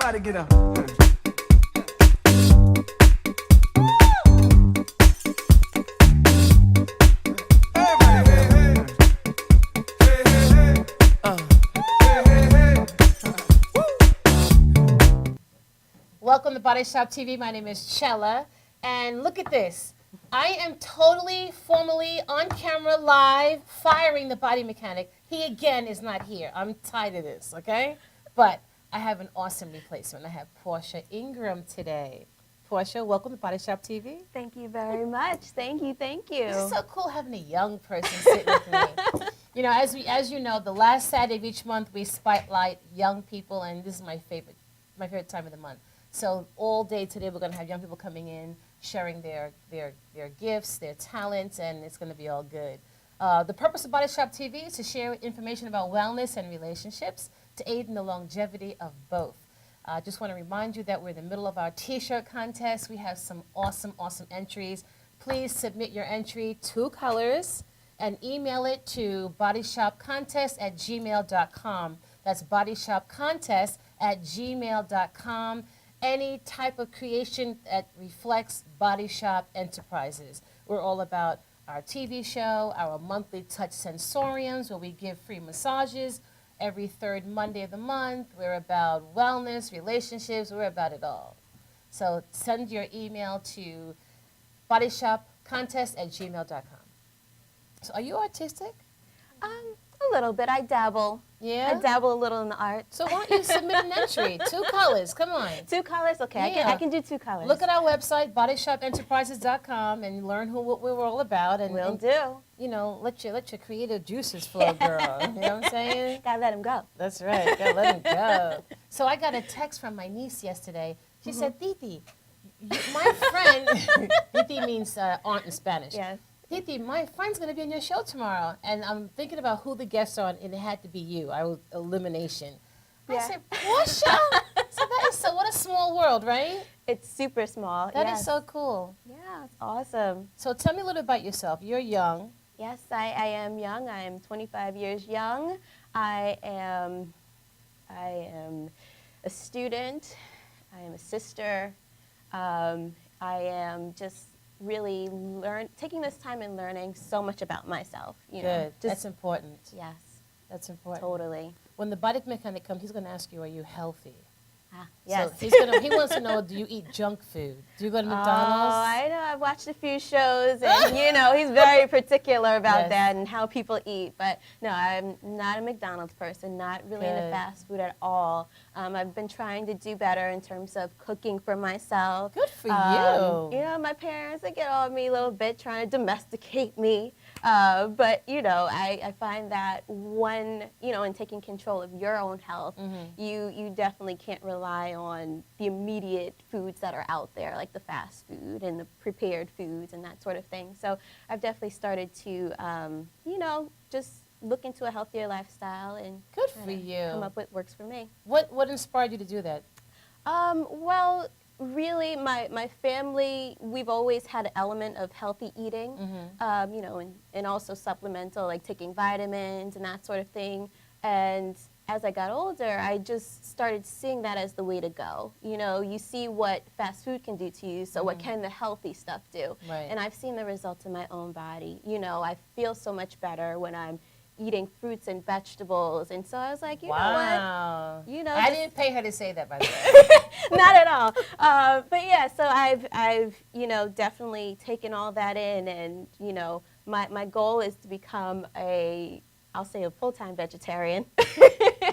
Everybody get up. Welcome to Body Shop TV. My name is Chella, and look at this. I am totally, formally, on camera, live, firing the body mechanic. He, again, is not here. I'm tired of this, okay? But I have an awesome replacement. I have Portia Ingram today. Portia, welcome to Body Shop TV. Thank you very much. Thank you, thank you. It's so cool having a young person sitting with me. You know, as you know, the last Saturday of each month, we spotlight young people, and this is my favorite time of the month. So all day today, we're going to have young people coming in, sharing their gifts, their talents, and it's going to be all good. The purpose of Body Shop TV is to share information about wellness and relationships to aid in the longevity of both. I just want to remind you that we're in the middle of our T-shirt contest. We have some awesome entries. Please submit your entry, 2 colors, and email it to bodyshopcontest@gmail.com. That's bodyshopcontest@gmail.com. Any type of creation that reflects Body Shop Enterprises. We're all about our TV show, our monthly Touch Sensoriums, where we give free massages every 3rd Monday of the month. We're about wellness, relationships, we're about it all. So send your email to bodyshopcontest@gmail.com. So are you artistic? A little bit. I dabble. Yeah? I dabble a little in the art. So why don't you submit an entry? 2 colors, come on. 2 colors? Okay, Yeah. I can do 2 colors. Look at our website, bodyshopenterprises.com, and learn what we're all about. And, Will and, do. you know, let your creative juices flow, girl. You know what I'm saying? Gotta let him go. That's right. Gotta let him go. So I got a text from my niece yesterday. She said, Titi, my friend, Titi means aunt in Spanish. Yes. Titi, my friend's going to be on your show tomorrow, and I'm thinking about who the guests are, and it had to be you. I was elimination. I Yeah. said, Portia? So what a small world, right? It's super small. That is yes. so cool. Yeah, it's awesome. So tell me a little about yourself. You're young. Yes, I am young. I am 25 years young. I am a student. I am a sister. I am just really taking this time and learning so much about myself. You know, Good. That's important. yes, That's important. totally. When the body mechanic comes, he's going to ask you, are you healthy? Yes. So he wants to know, do you eat junk food? Do you go to McDonald's? Oh, I know. I've watched a few shows, and you know, he's very particular about Yes. that and how people eat. But no, I'm not a McDonald's person. Not really into Good. fast food at all. I've been trying to do better in terms of cooking for myself. Good for you. You know, my parents, they get on me a little bit, trying to domesticate me. But you know, I find that in taking control of your own health, you definitely can't rely on the immediate foods that are out there, like the fast food and the prepared foods and that sort of thing. So I've definitely started to, just look into a healthier lifestyle and Good for you. come up with what works for me. What inspired you to do that? Well, really, my family, we've always had an element of healthy eating, and also supplemental, like taking vitamins and that sort of thing. And as I got older, I just started seeing that as the way to go. You know, you see what fast food can do to you, so what can the healthy stuff do? Right. And I've seen the results in my own body. You know, I feel so much better when I'm eating fruits and vegetables. And so I was like, you know Wow. what? You know, I just- didn't pay her to say that, by the way. Not at all. But yeah, so I've definitely taken all that in, and my goal is to become I'll say a full-time vegetarian.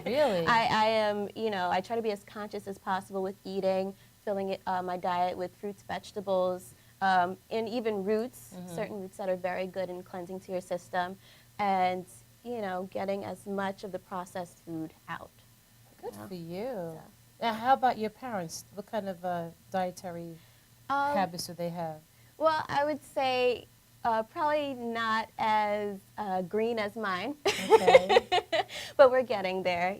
Really? I am, I try to be as conscious as possible with eating, filling my diet with fruits, vegetables, and even roots, certain roots that are very good in cleansing to your system, and getting as much of the processed food out. Good Yeah. for you. So. Now, how about your parents? What kind of dietary habits do they have? Well, I would say probably not as green as mine, Okay. but we're getting there.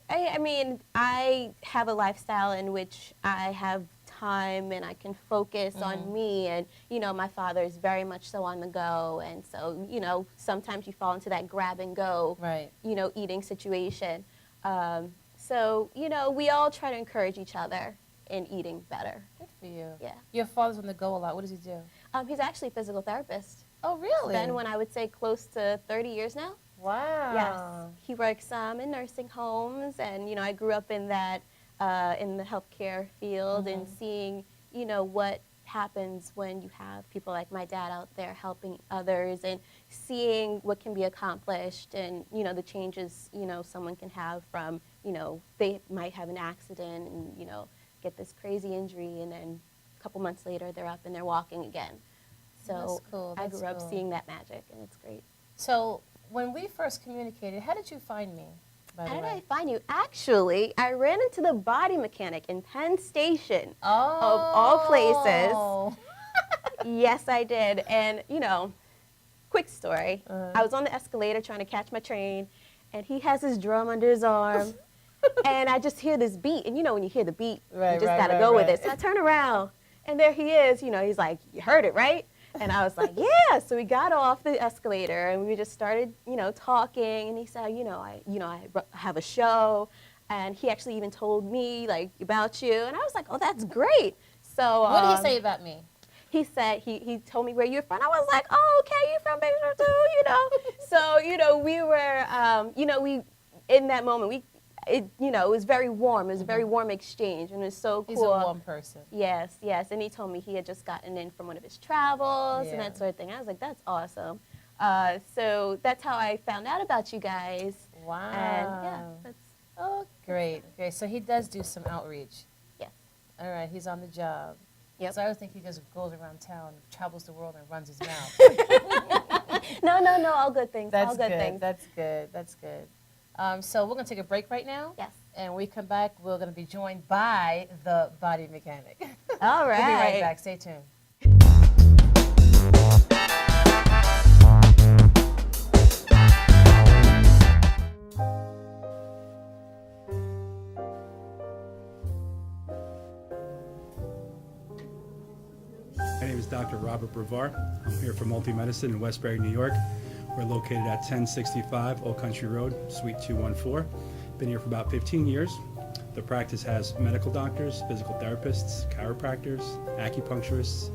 I mean, I have a lifestyle in which I have time and I can focus on me, and my father is very much so on the go, and so sometimes you fall into that grab and go Right. eating situation. So, you know, we all try to encourage each other in eating better. Good for you. Yeah. Your father's on the go a lot. What does he do? He's actually a physical therapist. Oh, really? Been when I would say close to 30 years now. Wow. Yes. He works in nursing homes, and, you know, I grew up in that, in the healthcare field and seeing, you know, what happens when you have people like my dad out there helping others and seeing what can be accomplished and, you know, the changes, you know, someone can have from, you know, they might have an accident and, you know, get this crazy injury and then a couple months later they're up and they're walking again. So That's cool. I That's grew up cool. seeing that magic, and it's great. So when we first communicated, how did you find me, by the How did way? I find you? Actually, I ran into the body mechanic in Penn Station. Oh. Of all places. Yes, I did. And, you know, quick story. I was on the escalator trying to catch my train, and he has his drum under his arm. And I just hear this beat. And, you know, when you hear the beat, Right, you just right, got to right, go with right. it. So I turn around, and there he is. You know, he's like, you heard it, right? And I was like, yeah. So we got off the escalator, and we just started, you know, talking. And he said, I have a show. And he actually even told me, like, about you. And I was like, oh, that's great. So What did he say about me? he said, he told me where you're from. I was like, oh, okay, you're from Bayshore too, you know. So, you know, we were, you know, in that moment, it was very warm. It was a very warm exchange, and it was so cool. He's a warm person. Yes, yes. And he told me he had just gotten in from one of his travels and Yeah. that sort of thing. I was like, that's awesome. So that's how I found out about you guys. Wow. And yeah, that's, Oh, great. Great. So he does do some outreach. yes. All right. He's on the job. Yep. So I would think he just goes around town, travels the world, and runs his mouth. No, all good things. That's all good good. things. That's good. That's good. So we're going to take a break right now. Yes. And when we come back, we're going to be joined by the body mechanic. All right. We'll be right back. Stay tuned. My name is Dr. Robert Brevard. I'm here for Multi-Medicine in Westbury, New York. We're located at 1065 Old Country Road, Suite 214. Been here for about 15 years. The practice has medical doctors, physical therapists, chiropractors, acupuncturists.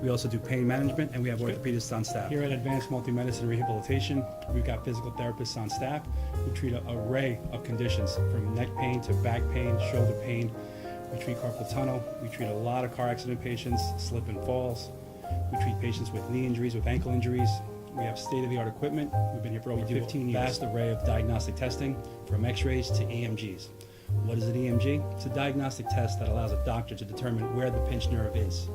We also do pain management, and we have orthopedists on staff. Here at Advanced Multi-Medicine Rehabilitation, we've got physical therapists on staff who treat an array of conditions, from neck pain to back pain, shoulder pain. We treat carpal tunnel. We treat a lot of car accident patients, slip and falls. We treat patients with knee injuries, with ankle injuries. We have state-of-the-art equipment. We've been here for over 15 years. Vast array of diagnostic testing, from x-rays to EMGs. What is an EMG? It's a diagnostic test that allows a doctor to determine where the pinched nerve is.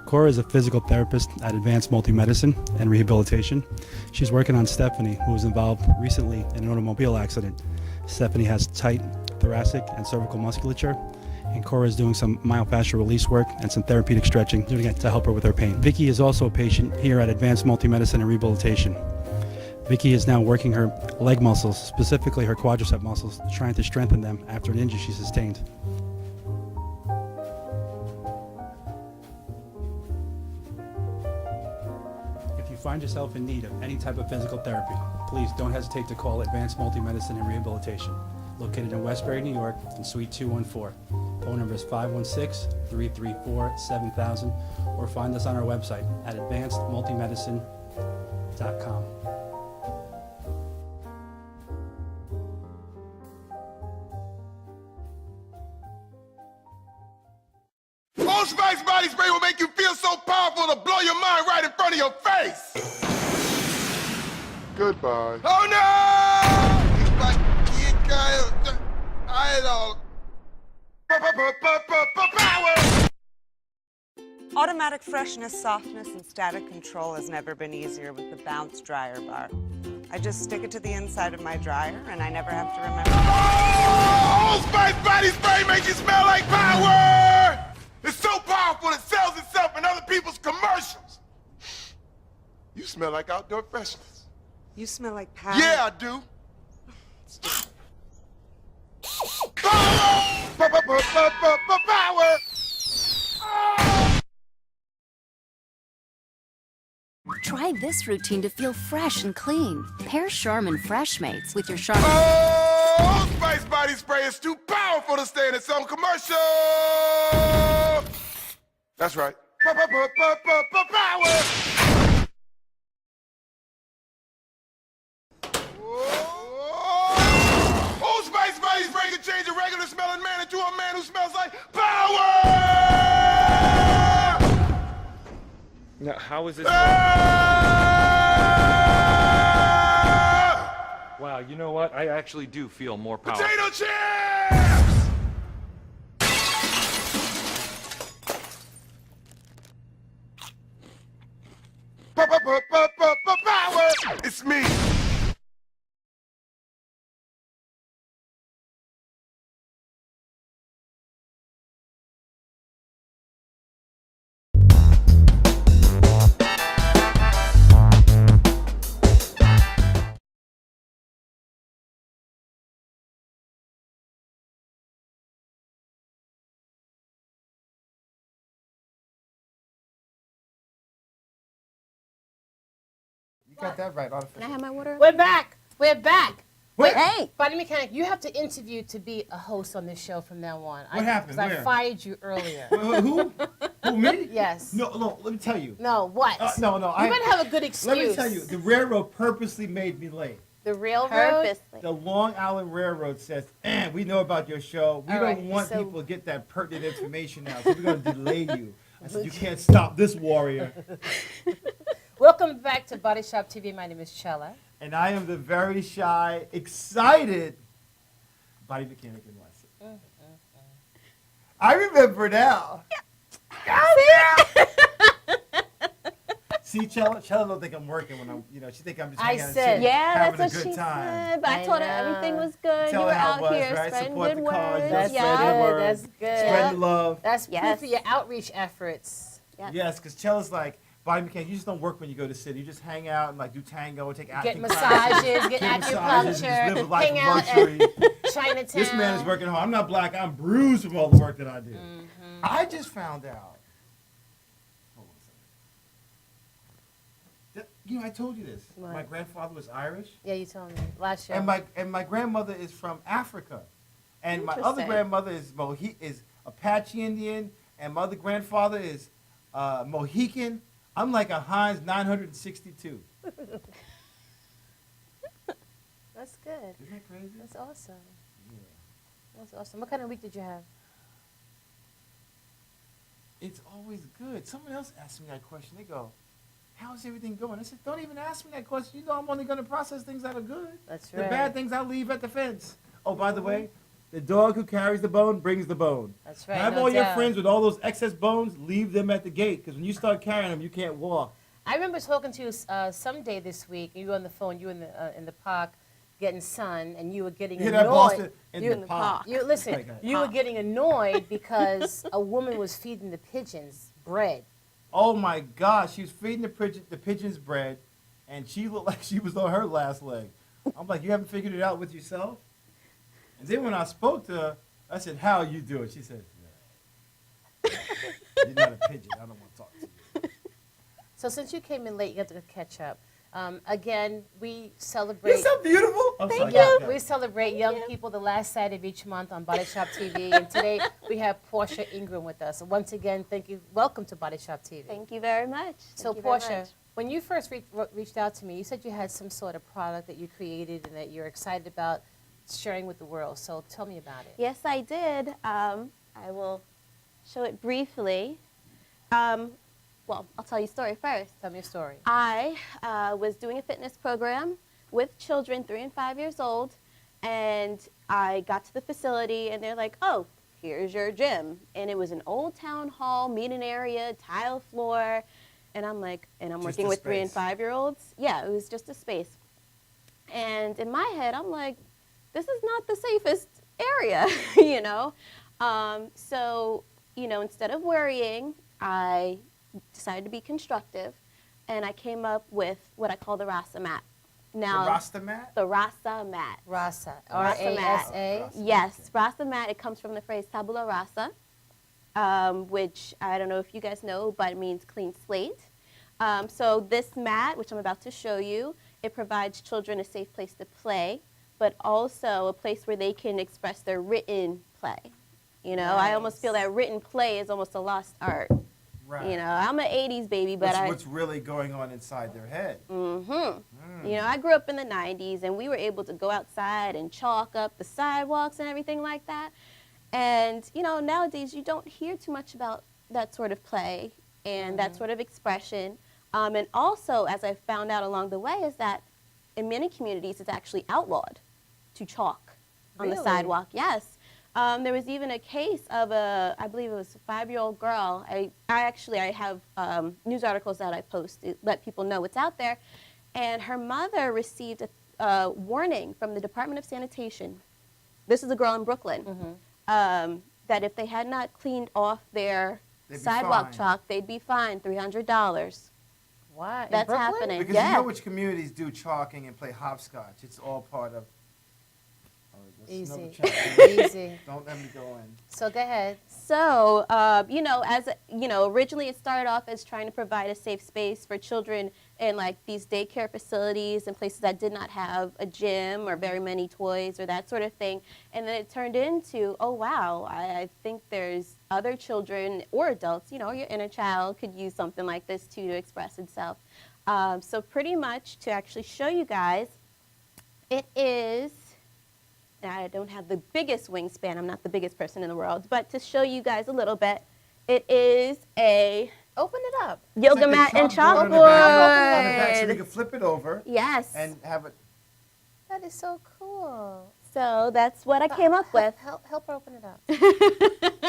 Cora is a physical therapist at Advanced Multi-Medicine and Rehabilitation. She's working on Stephanie, who was involved recently in an automobile accident. Stephanie has tight thoracic and cervical musculature, and Cora is doing some myofascial release work and some therapeutic stretching, doing it to help her with her pain. Vicky is also a patient here at Advanced Multi-Medicine and Rehabilitation. Vicky is now working her leg muscles, specifically her quadricep muscles, trying to strengthen them after an injury she sustained. If you find yourself in need of any type of physical therapy, please don't hesitate to call Advanced Multi-Medicine and Rehabilitation, located in Westbury, New York, in Suite 214. Phone number is 516-334-7000, or find us on our website at advancedmultimedicine.com. Old Spice body spray will make you feel so powerful to blow your mind right in front of your face. Goodbye. Oh no! I don't. Power! Automatic freshness, softness, and static control has never been easier with the Bounce Dryer Bar. I just stick it to the inside of my dryer, and I never have to remember. Oh, Old Spice body spray makes you smell like power! It's so powerful it sells itself in other people's commercials. You smell like outdoor freshness. You smell like power. Yeah, I do. Power! Power! Try this routine to feel fresh and clean. Pair Charmin Fresh Mates with your Charmin. Oh, Spice Body Spray is too powerful to stay in its own commercial. That's right. Power! Oh, Spice Body Spray can change a regular smelling man into a man who smells like power! Now, how is this? Wow, you know what? I actually do feel more powerful. Potato chips! Power! It's me. You got that right, Can I artificial. have my water? We're back. We're back. Wait. Hey. Body Mechanic, you have to interview to be a host on this show from now on. What happened? Because I Where? fired you earlier. Who? Who, me? Yes. No, let me tell you. No, what? No. You better have a good excuse. Let me tell you, the railroad purposely made me late. The railroad? Purposely. The Long Island Railroad says, we know about your show. We All don't right, want so- people to get that pertinent information out, so we're going to delay you. I said, you can't stop this warrior. Welcome back to Body Shop TV. My name is Chella. And I am the very shy, excited body mechanic in Weston. I remember now. See, Chella don't think I'm working when I'm, she think I'm just I hanging out and said- sitting, Yeah, having that's a what good she time. said. But I I told her know. everything was good. Tell You her were how it out was, here right? spreading Support good the cause, words. That's spread the good. word, That's good. spread the love. That's Yes. proof of your outreach efforts. Yes, because Chella's like, body mechanic, you just don't work when you go to city. You just hang out and do tango, take Get acting massages, get massages, and just live a acupuncture, life hang of out luxury. at Chinatown. This man is working hard. I'm not black. I'm bruised from all the work that I do. I just found out. Hold on a second. I told you this. What? My grandfather was Irish, Yeah, you told me last show. and my grandmother is from Africa, and my other Interesting. grandmother is Apache Indian, and my other grandfather is Mohican. I'm like a Heinz 962. That's good. Isn't that crazy? That's awesome. Yeah. That's awesome. What kind of week did you have? It's always good. Someone else asked me that question. They go, how's everything going? I said, don't even ask me that question. You know I'm only going to process things that are good. That's The right. bad things I'll leave at the fence. Oh, by the way, the dog who carries the bone brings the bone. That's right. Have no all your doubt. friends with all those excess bones, leave them at the gate. Because when you start carrying them, you can't walk. I remember talking to you someday this week. You were on the phone. You were in the park getting sun, and you were getting You hear annoyed. that, Boston? In You- the park. You listen. Like that. You were getting annoyed because a woman was feeding the pigeons bread. Oh, my gosh. She was feeding the pigeons bread, and she looked like she was on her last leg. I'm like, you haven't figured it out with yourself? And then when I spoke to her, I said, how you doing? She said, yeah. You're not a pigeon. I don't want to talk to you. So since you came in late, you got to catch up. Again, we celebrate. You're so beautiful. I'm sorry, Yeah, go. we celebrate young people the last Saturday of each month on Body Shop TV, and today we have Portia Ingram with us. So once again, thank you. Welcome to Body Shop TV. Thank you very much. So Thank you very Portia, much. when you first reached out to me, you said you had some sort of product that you created and that you're excited about sharing with the world. So tell me about it. Yes, I did. I will show it briefly. Well, I'll tell you a story first. Tell me a story. I was doing a fitness program with children 3 and 5 years old, and I got to the facility, and they're like, oh, here's your gym. And it was an old town hall, meeting area, tile floor, and I'm like, and I'm Just working a with 3 and space. 5-year-olds. Yeah, it was just a space. And in my head, I'm like, this is not the safest area, you know? So, instead of worrying, I decided to be constructive. and I came up with what I call the Rasa mat. Now, The Rasta mat? the Rasa mat. Rasa. Rasa mat. R-A-S-A. Yes, Rasa mat, it comes from the phrase tabula rasa, which I don't know if you guys know, but it means clean slate. So this mat, which I'm about to show you, it provides children a safe place to play, but also a place where they can express their written play. You know, I almost feel that written play is almost a lost art. Right. You know, I'm an 80s baby, but What's really going on inside their head? You know, I grew up in the 90s, and we were able to go outside and chalk up the sidewalks and everything like that. And, you know, nowadays you don't hear too much about that sort of play and that sort of expression. And also, as I found out along the way, is that in many communities it's actually outlawed to chalk on the Really? sidewalk. Yes. There was even a case of I believe it was a 5-year-old girl. I have news articles that I post to let people know what's out there. And her mother received a warning from the Department of Sanitation. This is a girl in Brooklyn. That if they had not cleaned off their They'd be sidewalk fined. chalk, they'd be fined $300. What? In That's Brooklyn? happening. Because Yeah. you know which communities do chalking and play hopscotch. It's all part of. Oh, that's another Easy. chapter. Easy. Don't let me go in. So go ahead. So, you know, originally it started off as trying to provide a safe space for children in like these daycare facilities and places that did not have a gym or very many toys or that sort of thing. And then it turned into, oh wow, I think there's other children or adults, you know, your inner child could use something like this too to express itself. So pretty much to actually show you guys, it is. I don't have the biggest wingspan. I'm not the biggest person in the world. But to show you guys a little bit, it is a Open it up. yoga It's like mat a and chalkboard on the back, on the back, so you chalkboard. can flip it over Yes. and have it. That is so cool. So that's what I came up with. Help her open it up.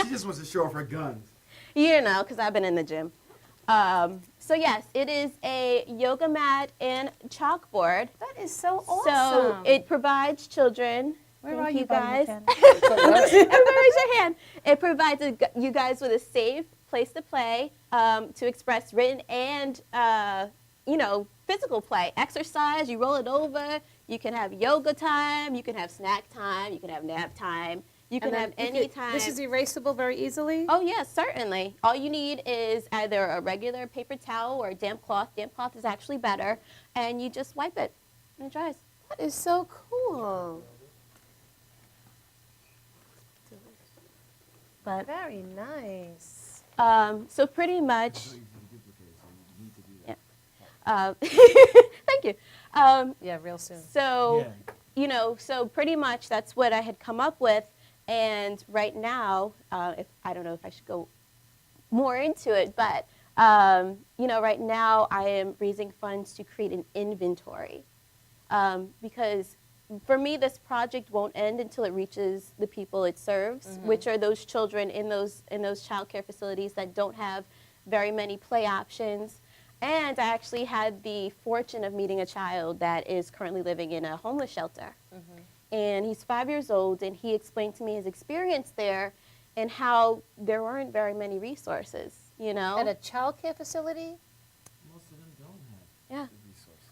She just wants to show off her guns. You know, because I've been in the gym. So yes, it is a yoga mat and chalkboard. That is so awesome. So it provides children. Where thank are you, guys? Ken? Everybody raise your hand. It provides you guys with a safe place to play, to express written and, you know, physical play. Exercise, you roll it over. You can have yoga time. You can have snack time. You can have nap time. You can have any time. This is erasable very easily? Oh, yes, certainly. All you need is either a regular paper towel or a damp cloth. Damp cloth is actually better. And you just wipe it, and it dries. That is so cool. But Very nice. so pretty much, yeah. Thank you. Yeah, real soon. So, Yeah. you know, so pretty much that's what I had come up with. And right now, if I don't know if I should go more into it, but you know, right now I am raising funds to create an inventory, because for me, this project won't end until it reaches the people it serves, which are those children in those child care facilities that don't have very many play options. And I actually had the fortune of meeting a child that is currently living in a homeless shelter. And he's 5 years old, and he explained to me his experience there and how there weren't very many resources, you know? At a child care facility? Most of them don't have Yeah. the resources.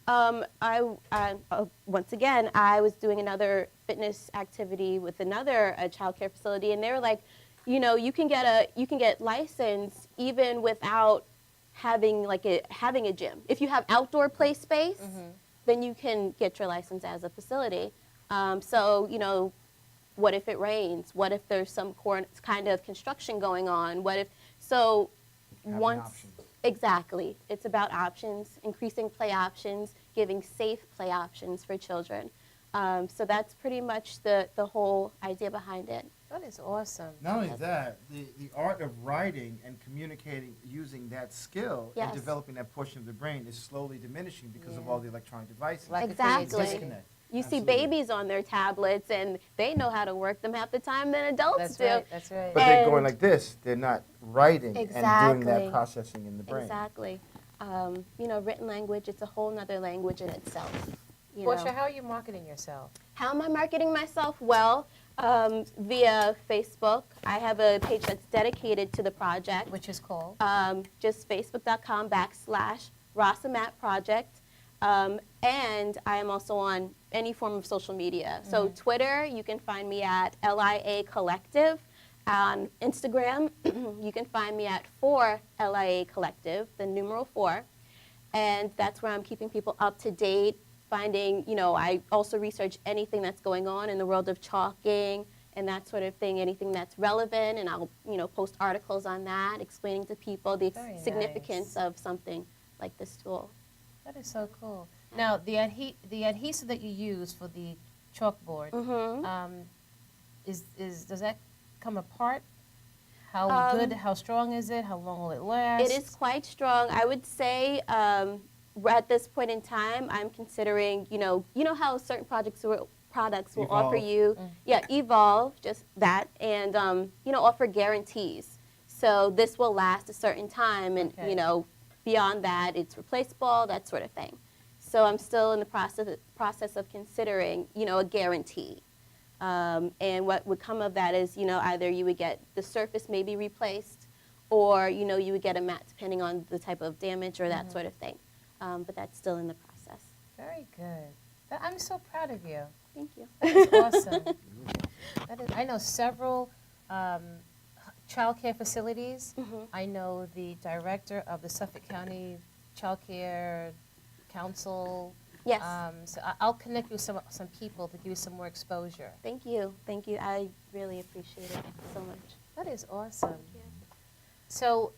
Once again, I was doing another fitness activity with another child care facility, and they were like, you know, you can get license even without having having a gym. If you have outdoor play space, then you can get your license as a facility. So, you know, what if it rains? What if there's some kind of construction going on? What if so? Having Once options. exactly, it's about options, increasing play options, giving safe play options for children. So that's pretty much the whole idea behind it. That is awesome. Not only that, the art of writing and communicating using that skill Yes. and developing that portion of the brain is slowly diminishing because of Yeah. all the electronic devices. Like Exactly. Disconnect. You see Absolutely. babies on their tablets, and they know how to work them half the time than adults That's do. right. That's right. But they're going And- like this. They're not writing and doing Exactly. that processing in the brain. Exactly. You know, written language, it's a whole nother language in itself. You Portia, know. how are you marketing yourself? How am I marketing myself? Well, via Facebook. I have a page that's dedicated to the project. Which is called? Just facebook.com/ Rasa Matte Project. And I am also on any form of social media. So Twitter, you can find me at LIA Collective. On Instagram, you can find me at 4LIA Collective, the numeral 4. And that's where I'm keeping people up to date, finding, I also research anything that's going on in the world of chalking and that sort of thing, anything that's relevant, and I'll, post articles on that, explaining to people the Very significance nice. of something like this tool. That is so cool. Now, the adhesive that you use for the chalkboard, does that come apart? How good, how strong is it? How long will it last? It is quite strong. I would say at this point in time, I'm considering, how certain products will offer you, evolve, just that, and, offer guarantees. So this will last a certain time, and, Okay. beyond that, it's replaceable, that sort of thing. So I'm still in the process of considering, a guarantee. And what would come of that is, either you would get the surface maybe replaced, or, you would get a matte depending on the type of damage or that sort of thing. But that's still in the process. Very good. I'm so proud of you. Thank you. That's awesome. I know several child care facilities. I know the director of the Suffolk County Child Care Council. Yes. So I'll connect you with some people to give you some more exposure. Thank you. Thank you. I really appreciate it so much. That is awesome. Yeah. So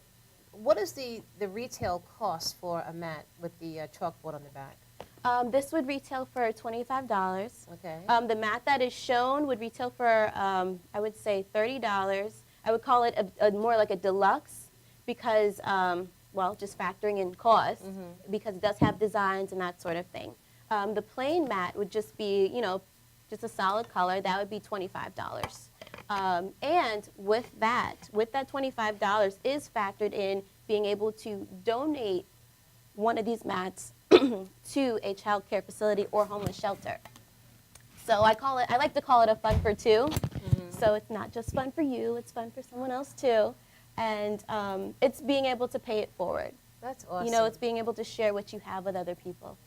what is the retail cost for a mat with the chalkboard on the back? This would retail for $25. Okay. The mat that is shown would retail for, I would say, $30. I would call it a more like a deluxe because, just factoring in cost, because it does have designs and that sort of thing. The plain mat would just be, just a solid color. That would be $25. And with that $25 is factored in being able to donate one of these mats to a child care facility or homeless shelter. So I like to call it a fun for two. So it's not just fun for you, it's fun for someone else too. And it's being able to pay it forward. That's awesome. It's being able to share what you have with other people.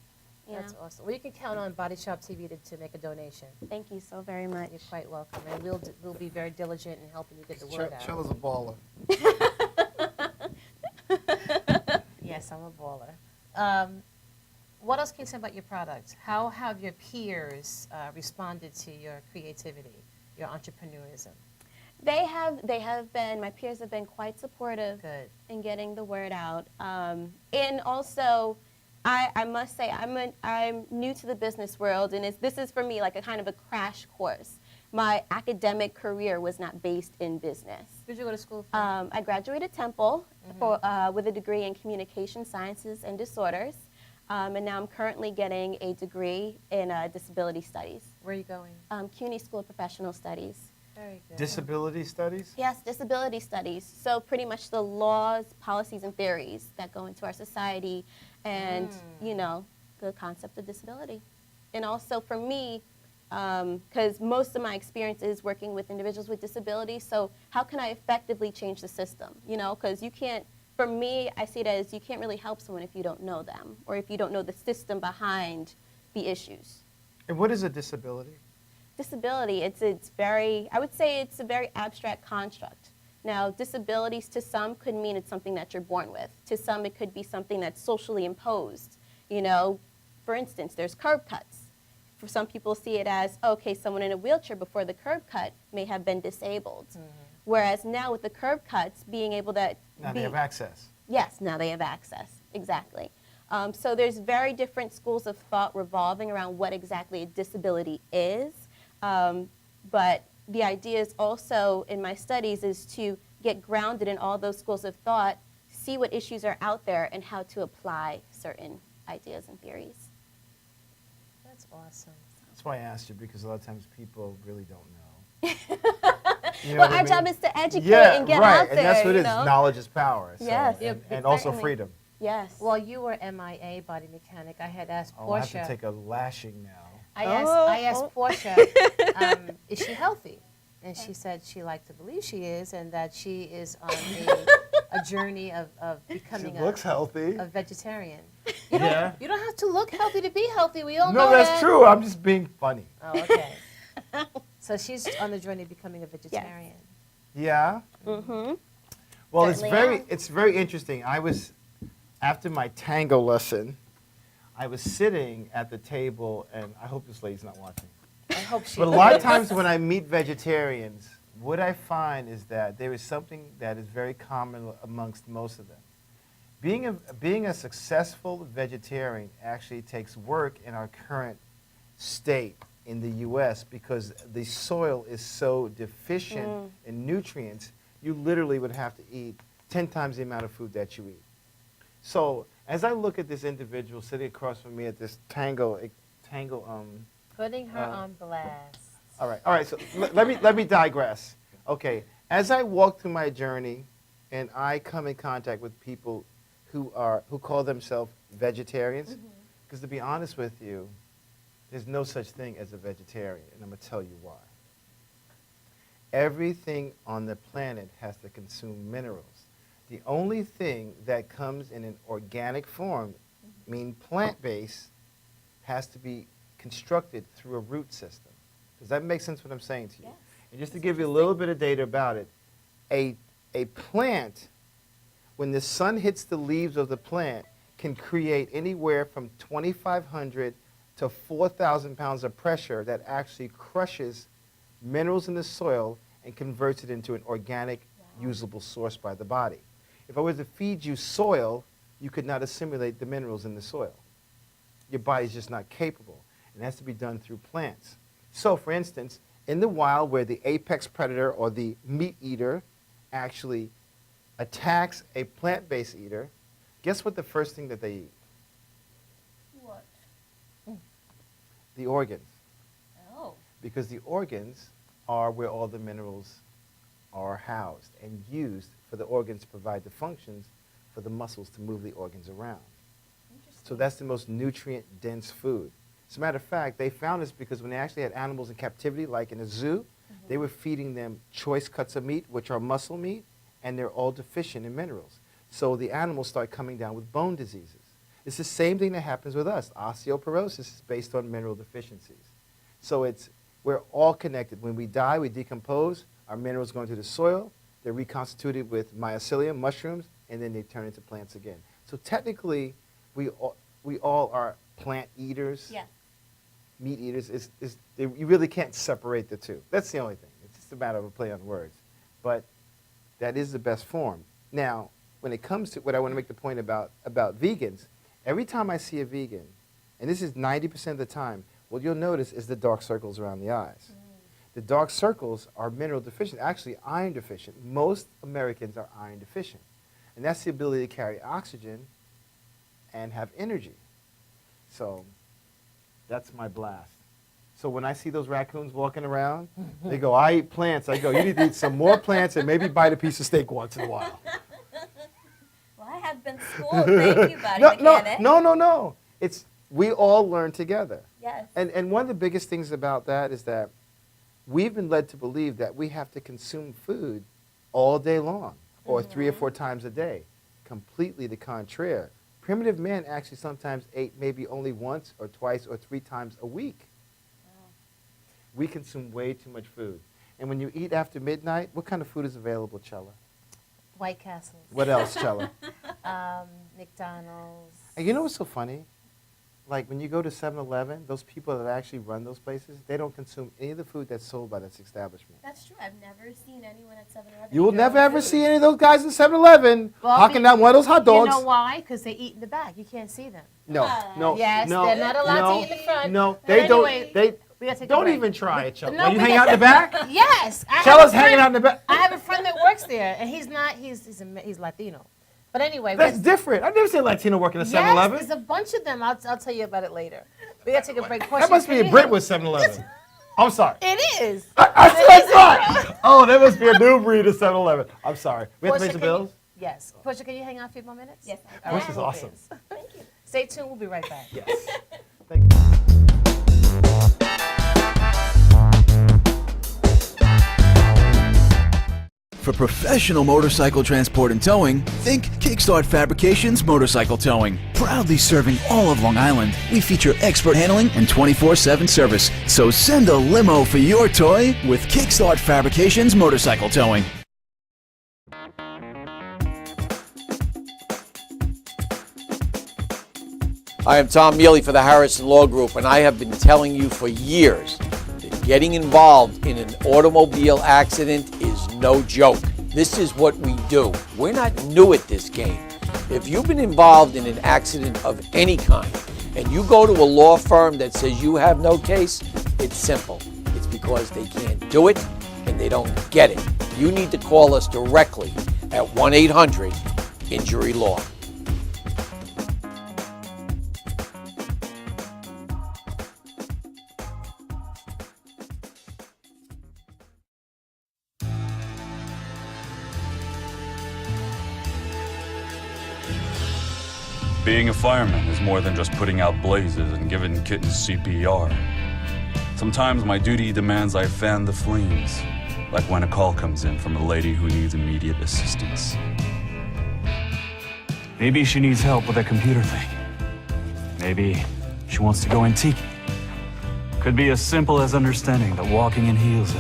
That's awesome. Well, you can count on Body Shop TV to make a donation. Thank you so very much. You're quite welcome. And we'll be very diligent in helping you get the word out. Chella's a baller. Yes, I'm a baller. What else can you say about your product? How have your peers responded to your creativity, your entrepreneurism? They have been, my peers have been quite supportive Good. in getting the word out. And also, I must say, I'm new to the business world, and this is for me like a kind of a crash course. My academic career was not based in business. Where did you go to school for? I graduated Temple with a degree in communication sciences and disorders. And now I'm currently getting a degree in disability studies. Where are you going? CUNY School of Professional Studies. Very good. Disability studies? Yes, disability studies. So pretty much the laws, policies, and theories that go into our society and, the concept of disability. And also for me, because most of my experience is working with individuals with disabilities, so how can I effectively change the system? Because you can't, for me, I see it as you can't really help someone if you don't know them or if you don't know the system behind the issues. And what is a disability? Disability, it's very, I would say it's a very abstract construct. Now, disabilities to some could mean it's something that you're born with. To some, it could be something that's socially imposed. For instance, there's curb cuts. For some people see it as, okay, someone in a wheelchair before the curb cut may have been disabled. Whereas now with the curb cuts, being able to Now they have access. Yes, now they have access, exactly. So there's very different schools of thought revolving around what exactly a disability is. But the idea is also in my studies is to get grounded in all those schools of thought, see what issues are out there and how to apply certain ideas and theories. That's awesome. That's why I asked you, because a lot of times people really don't know. You know Well, what I our mean? job is to educate Yeah, and get right. out there. And that's what it is. know? Knowledge is power. So, Yes. And also Certainly. freedom. Yes. While you were MIA body mechanic, I had asked Oh, I have Portia. to take a lashing now. I asked Portia, is she healthy? And she said she liked to believe she is, and that she is on a journey of She becoming looks healthy. a vegetarian. Yeah. You don't have to look healthy to be healthy. We all No, know that's that. true. I'm just being funny. Oh, okay. So she's on the journey of becoming a vegetarian. Yeah. Mm-hmm. Well, Certainly it's very interesting. I was after my tango lesson, I was sitting at the table, and I hope this lady's not watching. I hope she. But a lot of times when I meet vegetarians, what I find is that there is something that is very common amongst most of them. Being a successful vegetarian actually takes work in our current state in the U.S. because the soil is so deficient in nutrients, you literally would have to eat 10 times the amount of food that you eat. So as I look at this individual sitting across from me at this tango, Putting her on blast. all right. So let me digress. Okay, as I walk through my journey, and I come in contact with people who call themselves vegetarians, because to be honest with you, there's no such thing as a vegetarian, and I'm gonna tell you why. Everything on the planet has to consume minerals. The only thing that comes in an organic form, meaning plant-based, has to be constructed through a root system. Does that make sense what I'm saying to you? Yes. And just to give you a little bit of data about it, a plant, when the sun hits the leaves of the plant, can create anywhere from 2,500 to 4,000 pounds of pressure that actually crushes minerals in the soil and converts it into an organic, usable source by the body. If I was to feed you soil, you could not assimilate the minerals in the soil. Your body's just not capable. It has to be done through plants. So, for instance, in the wild where the apex predator or the meat eater actually attacks a plant-based eater, guess what the first thing that they eat? What? The organs. Oh. Because the organs are where all the minerals are housed and used for the organs to provide the functions for the muscles to move the organs around. So that's the most nutrient-dense food. As a matter of fact, they found this because when they actually had animals in captivity, like in a zoo, they were feeding them choice cuts of meat, which are muscle meat, and they're all deficient in minerals. So the animals start coming down with bone diseases. It's the same thing that happens with us. Osteoporosis is based on mineral deficiencies. So we're all connected. When we die, we decompose, our minerals go into the soil, they're reconstituted with mycelium, mushrooms, and then they turn into plants again. So technically, we all are plant eaters. Yes. Meat eaters. You really can't separate the two. That's the only thing. It's just a matter of a play on words. But that is the best form. Now, when it comes to what I want to make the point about vegans, every time I see a vegan, and this is 90% of the time, what you'll notice is the dark circles around the eyes. The dark circles are mineral deficient, actually iron deficient. Most Americans are iron deficient. And that's the ability to carry oxygen and have energy. So that's my blast. So when I see those raccoons walking around, they go, I eat plants. I go, you need to eat some more plants and maybe bite a piece of steak once in a while. Well, I have been schooled. Thank you, buddy. Mechanic. No. We all learn together. Yes. And one of the biggest things about that is that we've been led to believe that we have to consume food all day long or 3 or 4 times a day. Completely the contrary. Primitive man actually sometimes ate maybe only once or twice or 3 times a week. We consume way too much food. And when you eat after midnight, what kind of food is available, Chella? White Castles. What else, Chella? McDonald's. And you know what's so funny? Like when you go to 7-Eleven, those people that actually run those places, they don't consume any of the food that's sold by this establishment. That's true. I've never seen anyone at 7-Eleven. You will never ever see any of those guys in 7-Eleven hawking down one of those hot dogs. You know why? Because they eat in the back. You can't see them. No. Yes, no, they're not allowed no, to eat in the front. No, But they anyway, don't. we gotta take a Don't break. even try it, Chella. No, you we hang got- out in the back? Yes. I have Chella's a friend- hanging out in the back. I have a friend that works there, and he's not. He's Latino. But anyway, That's different. I've never seen a Latino working at 7-Eleven. Yes, there's a bunch of them. I'll tell you about it later. We gotta take a break. That Portia, must be can a you Brit help- with 7-Eleven. I'm sorry. It is. I thought. Oh, that must be a new breed of 7-Eleven. I'm sorry. We have to Portia, pay some can you- bills? Yes. Portia, can you hang out a few more minutes? Yes. All right, This is cool awesome. beans. Stay tuned. We'll be right back. Yes. Thank you. For professional motorcycle transport and towing, think Kickstart Fabrications Motorcycle Towing. Proudly serving all of Long Island, we feature expert handling and 24/7 service. So send a limo for your toy with Kickstart Fabrications Motorcycle Towing. I am Tom Mealy for the Harrison Law Group, and I have been telling you for years that getting involved in an automobile accident is no joke. This is what we do. We're not new at this game. If you've been involved in an accident of any kind, and you go to a law firm that says you have no case, it's simple. It's because they can't do it and they don't get it. You need to call us directly at 1-800-INJURY-LAW. Being a fireman is more than just putting out blazes and giving kittens CPR. Sometimes my duty demands I fan the flames, like when a call comes in from a lady who needs immediate assistance. Maybe she needs help with a computer thing. Maybe she wants to go antique. Could be as simple as understanding that walking in heels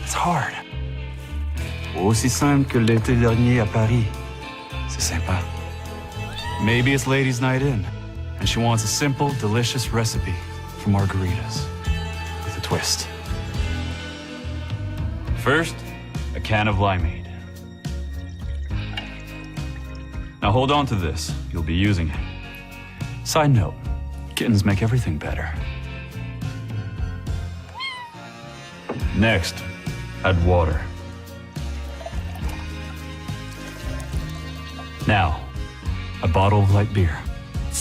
it's hard. Ou aussi simple que l'été dernier à Paris. C'est sympa. Maybe it's ladies' night in, and she wants a simple, delicious recipe for margaritas with a twist. First, a can of limeade. Now hold on to this. You'll be using it. Side note, kittens make everything better. Next, add water. Now, a bottle of light beer.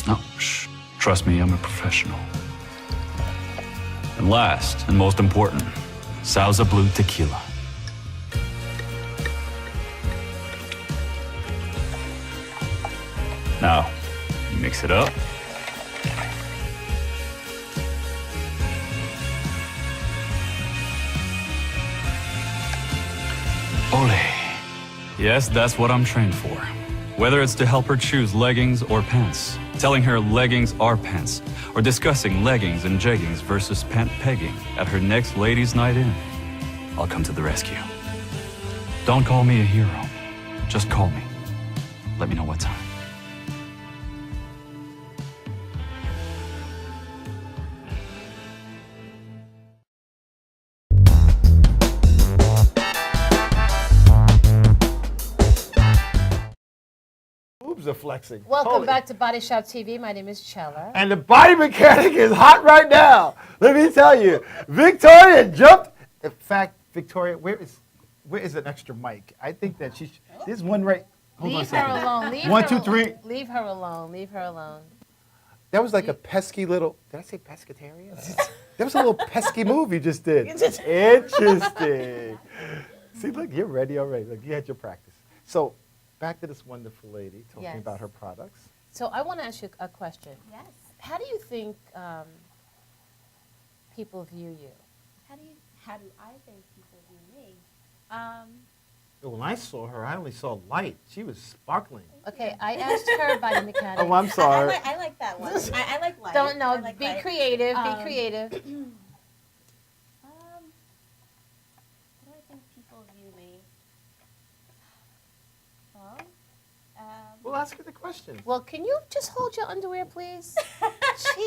No, shh. Trust me, I'm a professional. And last, and most important, Sauza Blue Tequila. Now, mix it up. Ole. Yes, that's what I'm trained for. Whether it's to help her choose leggings or pants, telling her leggings are pants, or discussing leggings and jeggings versus pant pegging at her next ladies' night in, I'll come to the rescue. Don't call me a hero. Just call me. Let me know what time. Boobs are flexing. Welcome Holy. back to Body Shop TV. My name is Chella. And the body mechanic is hot right now. Let me tell you, Victoria jumped. In fact, Victoria, where is an extra mic? I think that there's one right. Hold on a Leave second. her alone. Leave One, her two, alone. three. Leave her alone. Leave her alone. That was like a pesky little. Did I say pescatarian? That was a little pesky move you just did. Interesting. See, look, you're ready already. Look, you had your practice. So, back to this wonderful lady talking Yes. about her products. So I want to ask you a question. Yes. How do you think people view you? How do I think people view me? When I saw her, I only saw light. She was sparkling. Okay, I asked her body mechanic. Oh, I'm sorry. I like that one. I like light. Don't know. I like Be light. creative. Be creative. How do I think people view me? Well, Well, ask her the question. Well, can you just hold your underwear, please?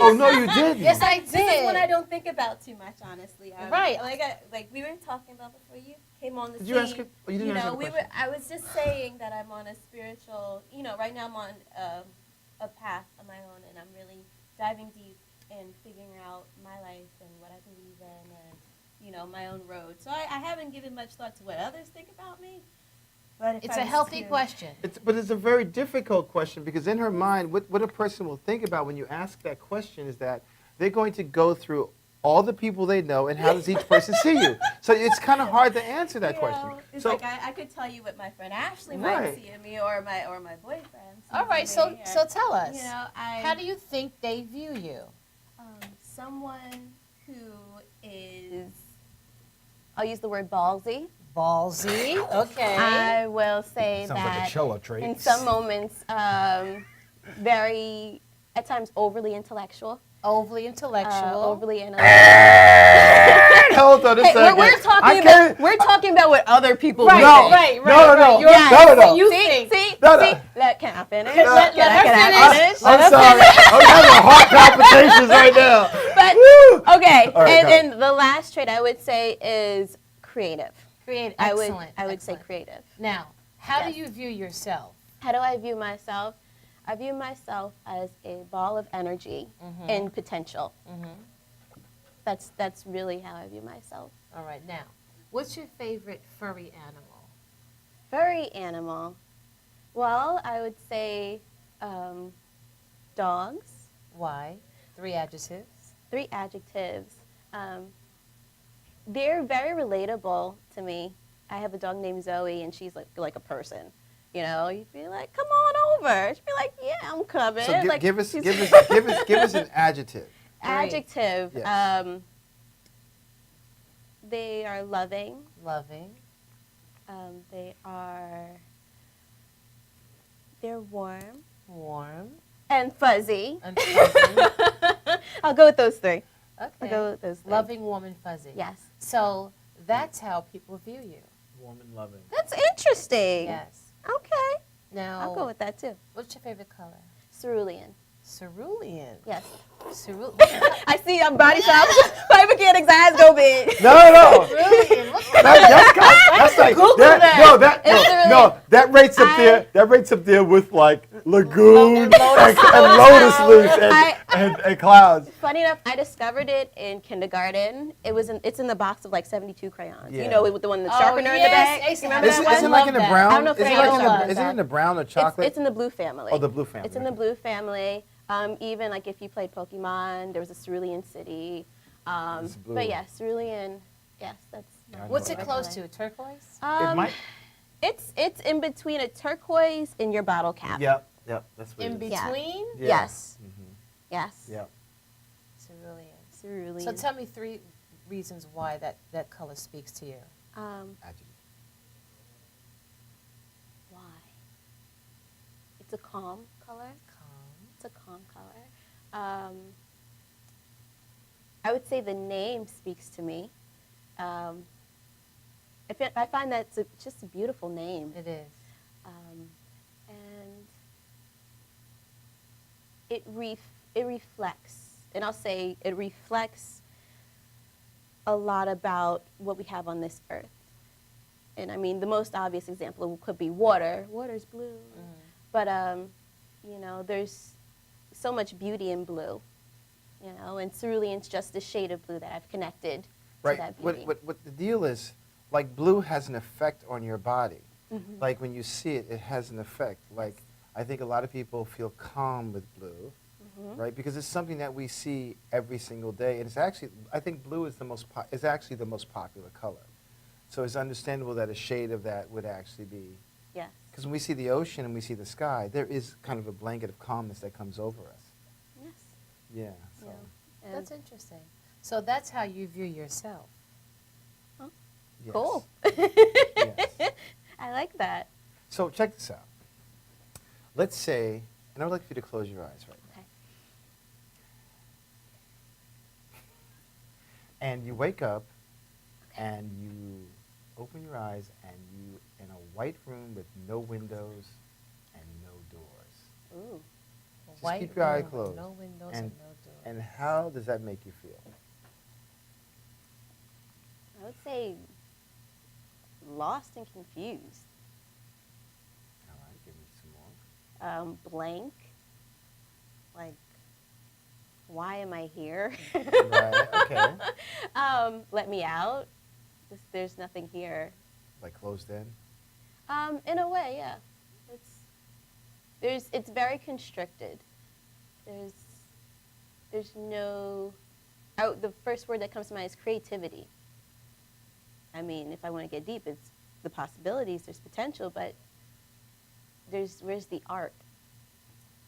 Oh, no, you didn't. Yes, I This is did. what I don't think about too much, honestly. Right. Like we were talking about before you came on the Did scene. you ask her? Oh, you didn't ask her the question. I was just saying that I'm on a spiritual. Right now I'm on a path of my own, and I'm really diving deep and figuring out my life and what I believe in, and my own road. So I haven't given much thought to what others think about me. But if It's I a was healthy to- question. But it's a very difficult question because in her mind, what a person will think about when you ask that question is that they're going to go through all the people they know and how does each person see you. So it's kind of hard to answer that question. It's So like I could tell you what my friend Ashley Right. might see in me, or my boyfriend. sees All right, in so me, so or, tell us. How do you think they view you? Someone who is, I'll use the word ballsy. Ballsy. Okay. I will say Sounds like a that cello trait. in some moments, very, at times, overly intellectual. Overly intellectual. Overly analytical. Hold on a Hey, second. we're talking about what other people Right, think. right. No. You're No, right. no. You See, think. see, No, no. see. Can I finish? Let Can her I finish. finish? I'm sorry. I'm having heart palpitations right now. But Woo! okay, All right, go ahead. and the last trait I would say is creative. Creative. I Excellent. would say excellent. creative. Now, how Yes. do you view yourself? How do I view myself? I view myself as a ball of energy and potential. That's really how I view myself. All right. Now, what's your favorite furry animal? Furry animal. Well, I would say dogs. Why? 3 adjectives. 3 adjectives. They're very relatable to me. I have a dog named Zoe, and she's like a person. You know, you'd be like, "Come on over." She'd be like, "Yeah, I'm coming." So like, give us she's- give us an adjective. adjective. Yes. They are loving. Loving. They're warm Warm. and fuzzy. And fuzzy. I'll go with those 3. I'll Okay. go with those 3. Loving, warm, and fuzzy. Yes. So that's how people view you. Warm and loving. That's interesting. Yes. Okay. Now, I'll go with that too. what's your favorite color? Cerulean. Cerulean. Yes. Cerulean. I see on Body Shop. My mechanics eyes go big. No. Cerulean. Look at That's like Google that. that. No, that rates up there. That rates up there with like lagoon and Lotus lotus leaves I- and clouds. Funny enough, I discovered it in kindergarten. It's in the box of like 72 crayons. Yeah. You know, with the one, the Oh, sharpener in the yes, back. I used to You have remember that Is that one. it one? like in the love that. brown? I don't know if Is it I like know in about the? Is it that. in the brown or chocolate? It's in the blue family. Oh, the blue family. It's in the blue family. Even like if you played Pokemon, there was a Cerulean City. It's blue. But yeah, Cerulean. Yes, that's. Yeah, I What's know it that. close to? Turquoise? It might. It's in between a turquoise and your bottle cap. Yep. That's what In it is. Yeah. between? Yeah. Yes. Mhm. Yes. Yep. Cerulean. Cerulean. So tell me 3 reasons why that color speaks to you. Adjective. Why? It's a calm color. Calm. It's a calm color. I would say the name speaks to me. I find that it's just a beautiful name. It is. And it reflects, and I'll say it reflects a lot about what we have on this earth. And I mean, the most obvious example could be water. Water's blue. But, there's so much beauty in blue, and cerulean's just a shade of blue that I've connected to that beauty. What the deal is, like blue has an effect on your body. Mm-hmm. Like when you see it, it has an effect. Like I think a lot of people feel calm with blue, right? Because it's something that we see every single day, and it's actually, I think blue is is actually the most popular color. So it's understandable that a shade of that would actually be. Yes. Because when we see the ocean and we see the sky, there is kind of a blanket of calmness that comes over us. Yes. Yeah. So. And That's interesting. So that's how you view yourself. Yes. Cool. Yes. I like that. So check this out. Let's say, and I would like for you to close your eyes right now. Okay. And you wake up and you open your eyes and you in a white room with no windows and no doors. Ooh. Just keep your eye room with closed. No windows And- and no doors. And how does that make you feel? I would say lost and confused. All right, give me some more. Blank. Like, why am I here? Right, okay. Let me out. There's nothing here. Like closed in? In a way, yeah. It's very constricted. There's no. The first word that comes to mind is creativity. I mean, if I want to get deep, it's the possibilities. There's potential, but where's the art?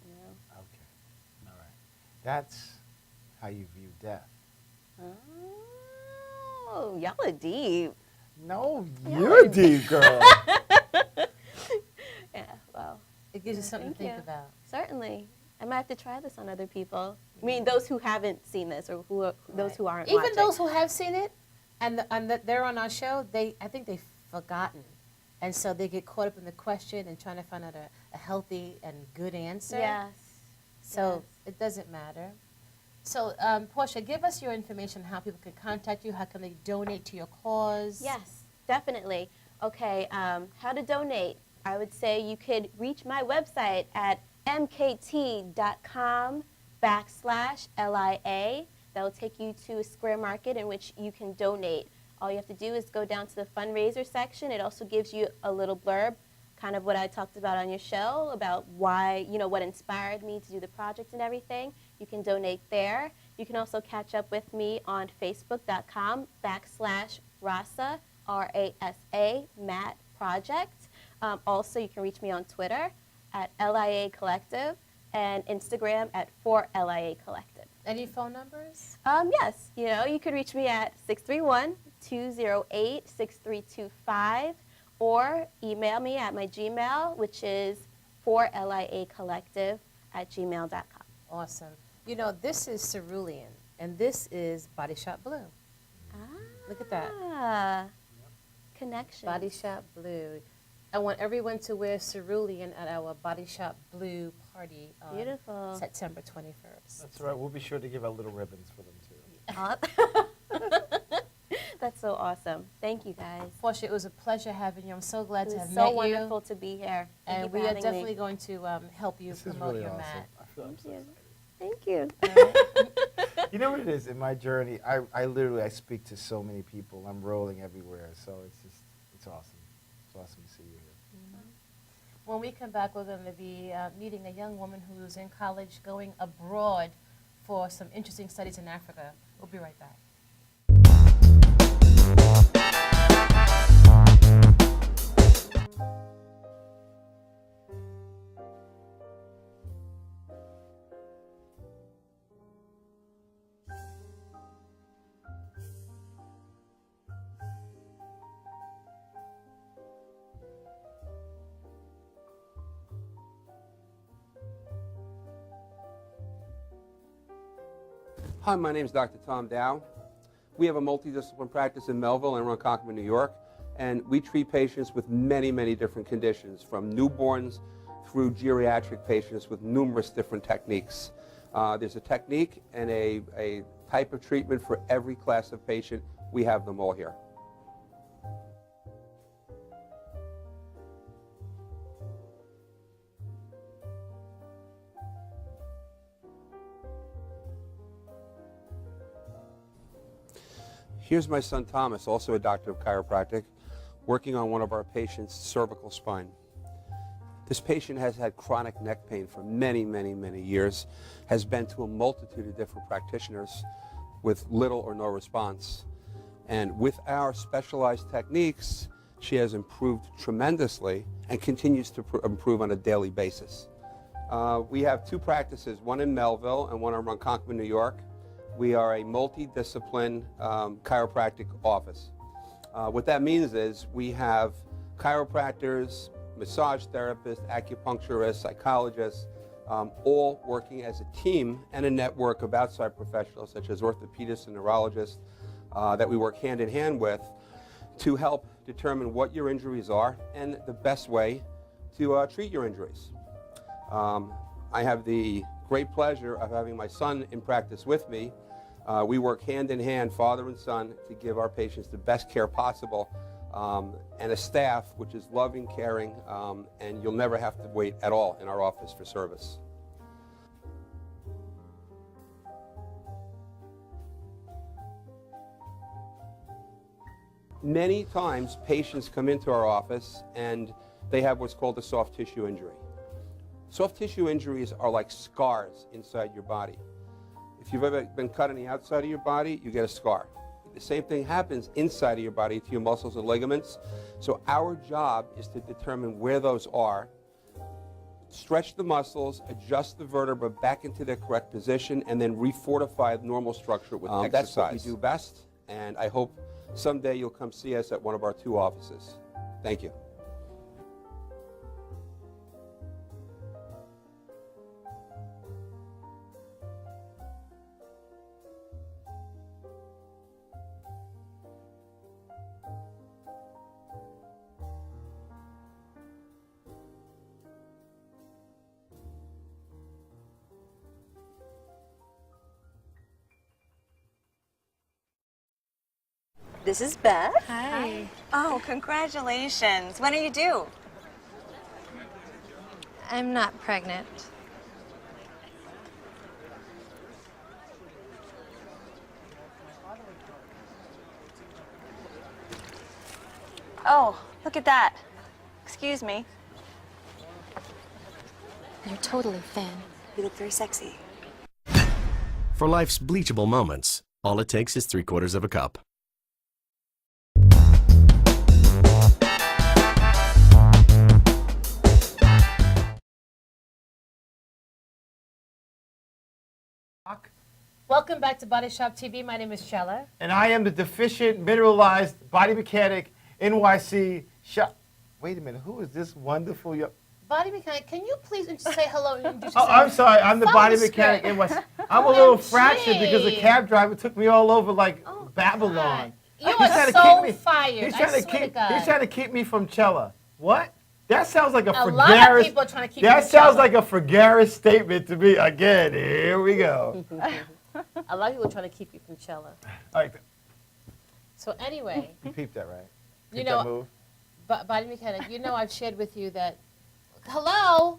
You know? Okay. All right. That's how you view death. Oh, y'all are deep. No, you're deep, girl. Yeah, well, It gives you something to thank think you. about. Certainly. I might have to try this on other people. I mean, those who haven't seen this or those who aren't Even watching. those who have seen it and they're on our show, I think they've forgotten. And so they get caught up in the question and trying to find out a healthy and good answer. Yes. So it doesn't matter. So, Portia, give us your information, how people can contact you, how can they donate to your cause? Yes, definitely. Okay, how to donate. I would say you could reach my website at mkt.com/LIA. That will take you to a Square Market in which you can donate. All you have to do is go down to the fundraiser section. It also gives you a little blurb, kind of what I talked about on your show, about why, what inspired me to do the project and everything. You can donate there. You can also catch up with me on facebook.com/Rasa, R-A-S-A, Matt Project. Also, you can reach me on Twitter at LIA Collective and Instagram at 4LIA Collective. Any phone numbers? Yes, you could reach me at 631-208-6325 or email me at my Gmail, which is 4liacollective@gmail.com. Awesome. This is Cerulean, and this is Body Shop Blue. Look at that. Connection. Body Shop Blue. I want everyone to wear cerulean at our Body Shop Blue party on Beautiful. September 21st. That's right. We'll be sure to give out little ribbons for them, too. That's so awesome. Thank you, guys. Portia, it was a pleasure having you. I'm so glad to It have was met so you. wonderful to be here. Thank you And for we are having definitely me. going to help you This is promote really your awesome. mat. I feel I'm so excited. Thank you. You know what it is? In my journey, I literally speak to so many people. I'm rolling everywhere. So it's awesome. It's awesome to see you here. When we come back, we're going to be meeting a young woman who's in college going abroad for some interesting studies in Africa. We'll be right back. Hi, my name is Dr. Tom Dow. We have a multidiscipline practice in Melville and Ronkonkoma, New York, and we treat patients with many, many different conditions, from newborns through geriatric patients with numerous different techniques. There's a technique and a type of treatment for every class of patient. We have them all here. Here's my son Thomas, also a doctor of chiropractic, working on one of our patients' cervical spine. This patient has had chronic neck pain for many, many, many years, has been to a multitude of different practitioners with little or no response. And with our specialized techniques, she has improved tremendously and continues to improve on a daily basis. We have two practices, one in Melville and one in Ronkonkoma, New York. We are a multidiscipline chiropractic office. What that means is we have chiropractors, massage therapists, acupuncturists, psychologists, all working as a team and a network of outside professionals such as orthopedists and neurologists that we work hand in hand with to help determine what your injuries are and the best way to treat your injuries. I have the great pleasure of having my son in practice with me. We work hand in hand, father and son, to give our patients the best care possible, and a staff which is loving, caring, and you'll never have to wait at all in our office for service. Many times patients come into our office and they have what's called a soft tissue injury. Soft tissue injuries are like scars inside your body. If you've ever been cut on the outside of your body, you get a scar. The same thing happens inside of your body to your muscles and ligaments. So our job is to determine where those are, stretch the muscles, adjust the vertebra back into their correct position, and then refortify the normal structure with exercise. That's what we do best, and I hope someday you'll come see us at one of our 2 offices. Thank you. This is Beth. Hi. Oh, congratulations. When are you due? I'm not pregnant. Oh, look at that. Excuse me. You're totally thin. You look very sexy. For life's bleachable moments, all it takes is 3/4 of a cup. Welcome back to Body Shop TV. My name is Shella. And I am the deficient, mineralized body mechanic, NYC shop. Wait a minute, who is this wonderful young... Body mechanic, can you please say hello and introduce Oh, yourself? I'm sorry, I'm the body mechanic NYC. I'm a little fractured because the cab driver took me all over like Babylon. You He's are trying to so keep me- fired. He's trying to keep. He's trying to keep me from Cella. What? That sounds like a A Fragaris. lot of people are trying to keep you That from sounds Cella. like a Fragaris statement to me. Again, here we go. A lot of people are trying to keep you from Cella. All right, So anyway, you peeped that, right? you Peeped know, that move? Body mechanic, you know I've shared with you that, hello?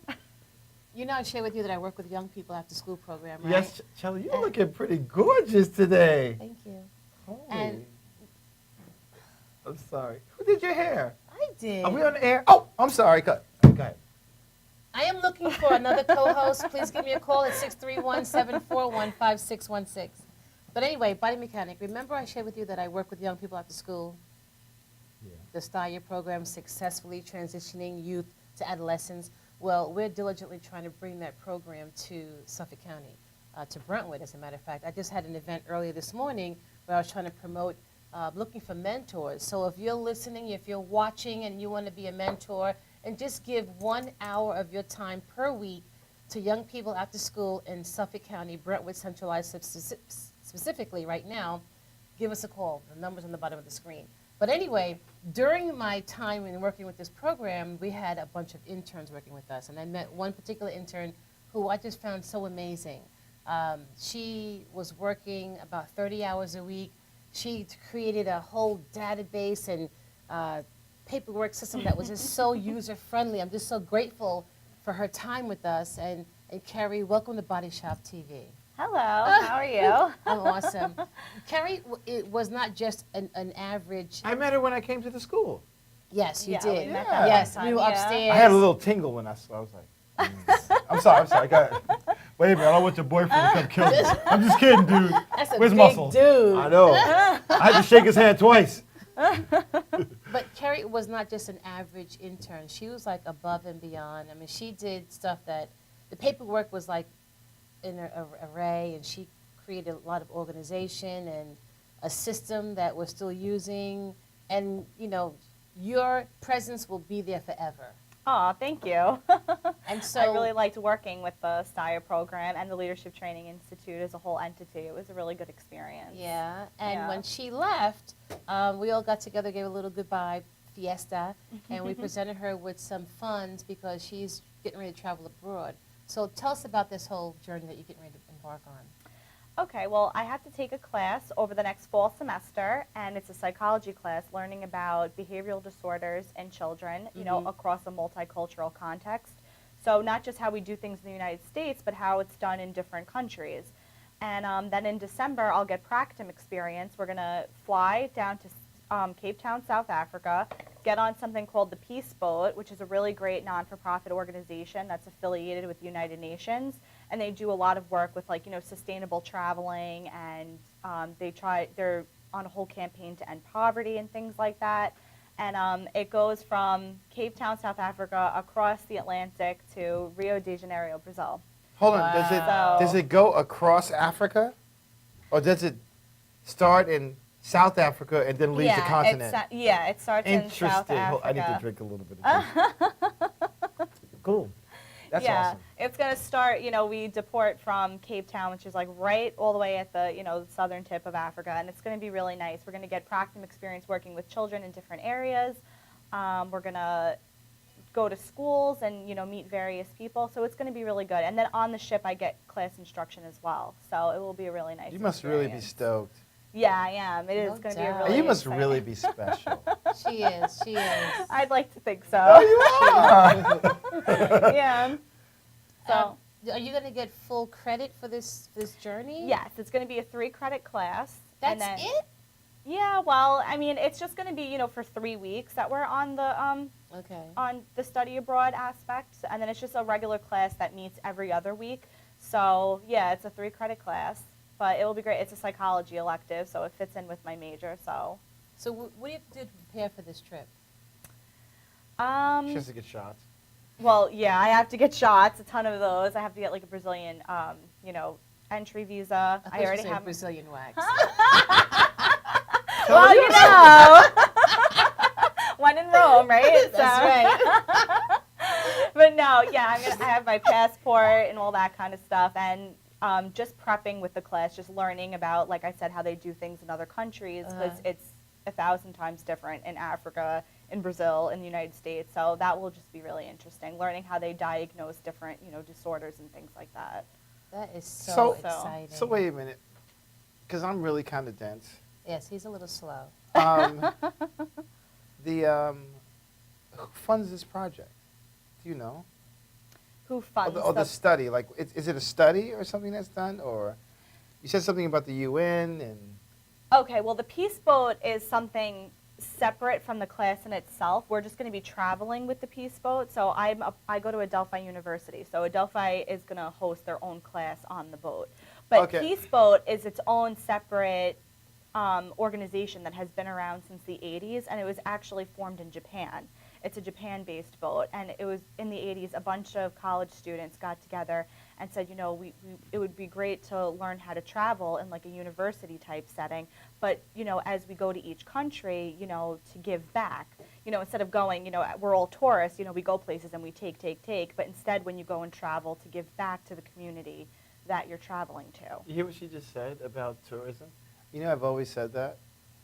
You know I've shared with you that I work with young people after school program, right? Yes, Cella, you're looking pretty gorgeous today. Thank you. Holy. And I'm sorry. Who did your hair? I did. Are we on the air? Oh, I'm sorry. Go ahead. I am looking for another co-host. Please give me a call at 631-741-5616. But anyway, Body Mechanic, remember I shared with you that I work with young people after school? Yeah. The STAR program, successfully transitioning youth to adolescence. Well, we're diligently trying to bring that program to Suffolk County, to Brentwood, as a matter of fact. I just had an event earlier this morning where I was trying to promote looking for mentors. So if you're listening, if you're watching and you want to be a mentor, and just give 1 hour of your time per week to young people after school in Suffolk County, Brentwood Centralized specifically right now, give us a call. The number's on the bottom of the screen. But anyway, during my time in working with this program, we had a bunch of interns working with us. And I met one particular intern who I just found so amazing. She was working about 30 hours a week. She created a whole database and paperwork system that was just so user-friendly. I'm just so grateful for her time with us. And Carrie, welcome to Body Shop TV. Hello, how are you? I'm awesome. Carrie, it was not just an average. I met her when I came to the school. Yes, you Yeah, did. we met that Yes, one we were time, yeah. upstairs. I had a little tingle when I saw. I was like, I'm sorry. Go ahead. Wait a minute, I don't want your boyfriend to come kill me. I'm just kidding, dude. That's a Where's big Muscles? dude. I know. I had to shake his hand twice. But Carrie was not just an average intern. She was like above and beyond. I mean, she did stuff that the paperwork was like in an array, and she created a lot of organization and a system that we're still using. And, you know, your presence will be there forever. Oh, thank you. And so I really liked working with the STIA program and the Leadership Training Institute as a whole entity. It was a really good experience. Yeah, and Yeah. when she left, we all got together, gave a little goodbye fiesta, and we presented her with some funds because she's getting ready to travel abroad. So tell us about this whole journey that you're getting ready to embark on. Okay, well, I have to take a class over the next fall semester, and it's a psychology class learning about behavioral disorders in children, you know, across a multicultural context. So not just how we do things in the United States, but how it's done in different countries. And then in December, I'll get Practum experience. We're going to fly down to Cape Town, South Africa, get on something called the Peace Boat, which is a really great non-for-profit organization that's affiliated with the United Nations. And they do a lot of work with, like, you know, sustainable traveling, and they're on a whole campaign to end poverty and things like that. And it goes from Cape Town, South Africa, across the Atlantic to Rio de Janeiro, Brazil. Hold on, does it go across Africa? Or does it start in South Africa and then leaves the continent. It starts in Interesting. South Africa. I need to drink a little bit of tea. Cool. That's awesome. It's going to start, we deport from Cape Town, which is like right all the way at the, the southern tip of Africa, and it's going to be really nice. We're going to get practicum experience working with children in different areas. We're going to go to schools and, meet various people, so it's going to be really good. And then on the ship, I get class instruction as well, so it will be a really nice You must really be experience. stoked. Yeah, I am. It is going to be a really You must exciting. really be special. She is. She is. I'd like to think so. Oh, you are. Yeah. So. Are you going to get full credit for this journey? Yes, it's going to be a 3-credit class. That's and then, it? Yeah, well, I mean, it's just going to be, for 3 weeks that we're on the on the study abroad aspect, and then it's just a regular class that meets every other week. So, yeah, it's a 3-credit class, but it will be great. It's a psychology elective, so it fits in with my major, so. So what do you have to do to prepare for this trip? She has to get shots. Well, yeah, I have to get shots, a ton of those. I have to get like a Brazilian, entry visa. I already have Brazilian wax. Well, when in Rome, right? That's right. But no, yeah, I have my passport and all that kind of stuff, and just prepping with the class, just learning about, like I said, how they do things in other countries, because it's 1,000 times different in Africa, in Brazil, in the United States. So that will just be really interesting, learning how they diagnose different, disorders and things like that. That is so exciting. So wait a minute, because I'm really kind of dense. Yes, he's a little slow. Who funds this project? Do you know? Who funds or the study? Like, is it a study or something that's done, or you said something about the UN and? Okay, well, the Peace Boat is something separate from the class in itself. We're just going to be traveling with the Peace Boat. So I go to Adelphi University. So Adelphi is going to host their own class on the boat. But Peace Boat is its own separate organization that has been around since the 80s, and it was actually formed in Japan. It's a Japan-based boat, and it was in the 80s. A bunch of college students got together and said, it would be great to learn how to travel in like a university-type setting, but as we go to each country, to give back. Instead of going, we're all tourists, we go places and we take, but instead when you go and travel, to give back to the community that you're traveling to. You hear what she just said about tourism? I've always said that.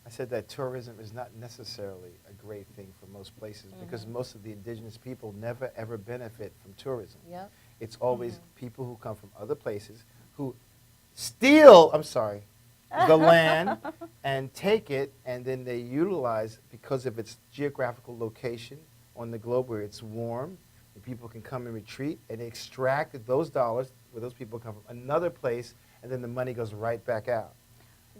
I said that tourism is not necessarily a great thing for most places because most of the indigenous people never ever benefit from tourism. Yep. It's always people who come from other places who steal, the land and take it, and then they utilize, because of its geographical location on the globe where it's warm, and people can come and retreat, and they extract those dollars where those people come from another place, and then the money goes right back out.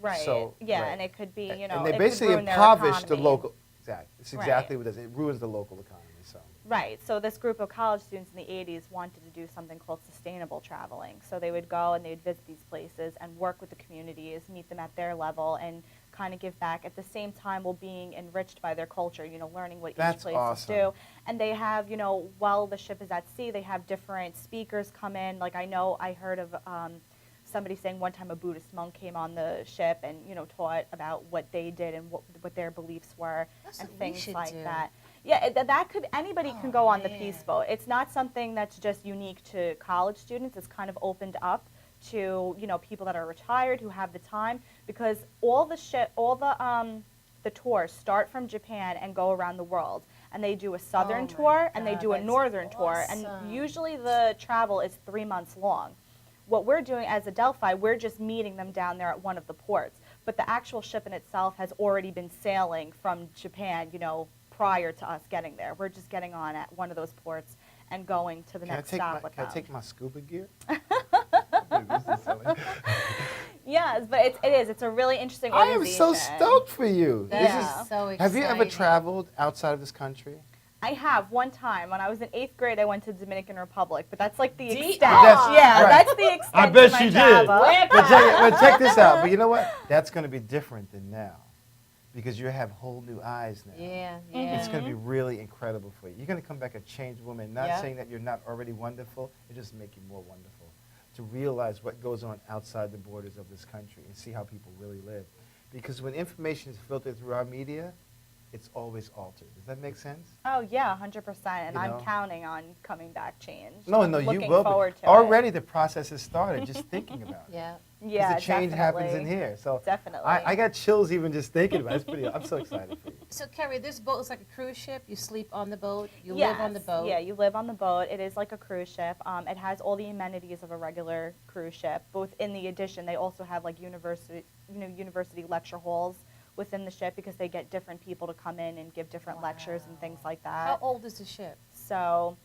Right. So, and it could be, and they basically impoverish the local. Exactly. It's exactly what it does. It ruins the local economy. So. Right. So this group of college students in the 80s wanted to do something called sustainable traveling. So they would go and they'd visit these places and work with the communities, meet them at their level, and kind of give back at the same time while being enriched by their culture, learning what each place do. And they have, while the ship is at sea, they have different speakers come in. Like I heard of somebody saying one time a Buddhist monk came on the ship and taught about what they did and what their beliefs were. That's and what we things should like do. that. Yeah, that could anybody can go on the Peace Boat. It's not something that's just unique to college students. It's kind of opened up to people that are retired who have the time, because all the tours start from Japan and go around the world. And they do a southern tour and they do a northern tour, and usually the travel is 3 months long. What we're doing as Adelphi, we're just meeting them down there at one of the ports. But the actual ship in itself has already been sailing from Japan, prior to us getting there. We're just getting on at one of those ports and going to the next stop with them. Can I take my scuba gear? Yes, but it is. It's a really interesting I organization. am so stoked for you. That is so exciting. Have you ever traveled outside of this country? I have one time. When I was in 8th grade, I went to Dominican Republic, but that's like the extent. That's the extent I bet of my she did. travel. But check this out. But you know what? That's going to be different than now, because you have whole new eyes now. Yeah. It's going to be really incredible for you. You're going to come back a changed woman. Not Yeah. saying that you're not already wonderful. It just make you more wonderful. To realize what goes on outside the borders of this country and see how people really live. because when information is filtered through our media, it's always altered. Does that make sense? Oh yeah, 100%. And You I'm know? counting on coming back changed. No, I'm no, you looking will forward be. to Already the process has started, just thinking about it. Yeah. 'Cause Yeah, the change happens in definitely. here. So Definitely. I got chills even just thinking about it. It's pretty, I'm so excited for you. So Carrie, this boat is like a cruise ship. You sleep on the boat. You Yes. live on the boat. Yeah, you live on the boat. It is like a cruise ship. It has all the amenities of a regular cruise ship. Both in the addition, they also have like university lecture halls within the ship because they get different people to come in and give different lectures and things like that. How old is the ship? So,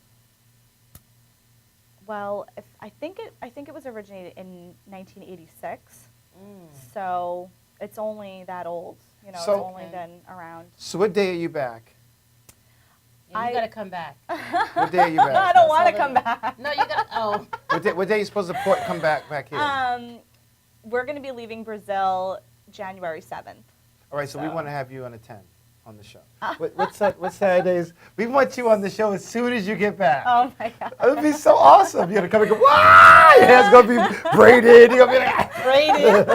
well, I think it was originated in 1986. So it's only that old. You know, So- it's only been around. So what day are you back? Yeah, you gotta come back. What day are you back? I don't want to come back. No, you gotta. Oh. What day are you supposed to come back here? We're going to be leaving Brazil January 7th. All right, so we want to have you on the 10th on the show. What Saturdays? We want you on the show as soon as you get back. Oh my God. It would be so awesome. You're gonna come and go, wow! Your hair's gonna be braided. You're gonna be like, Braided.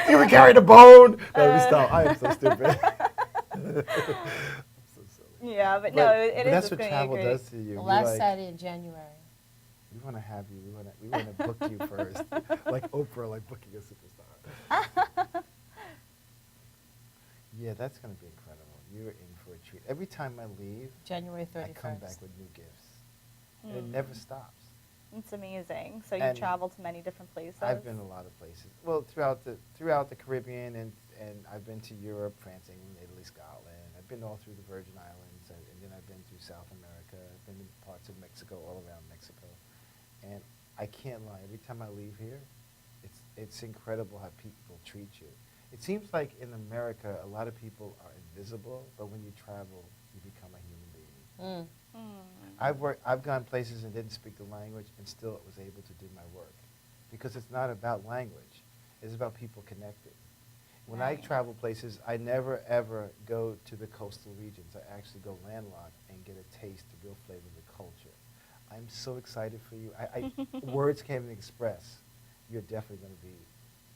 You're gonna carry the bone. No, we stop. I am so stupid. Yeah, but no, it but is. that's it's what gonna be travel great. does to you. The You're last like, Saturday in January. we want to have you. We want to book you first, like Oprah, like booking a superstar. Yeah, that's gonna be incredible. You're in for a treat. Every time I leave, January 31st. I come back with new gifts, and it Hmm. never stops. It's amazing. So you And travel to many different places. I've been a lot of places. Well, throughout the Caribbean, and I've been to Europe, France, England, Italy, Scotland. I've been all through the Virgin Islands, and then I've been through South America. I've been in parts of Mexico, all around Mexico. And I can't lie. Every time I leave here, it's incredible how people treat you. It seems like in America, a lot of people are invisible, but when you travel, you become a human being. I've gone places and didn't speak the language and still was able to do my work. Because it's not about language. It's about people connected. When I travel places, I never ever go to the coastal regions. I actually go landlocked and get a taste, the real flavor of the culture. I'm so excited for you. Words can't even express. You're definitely going to be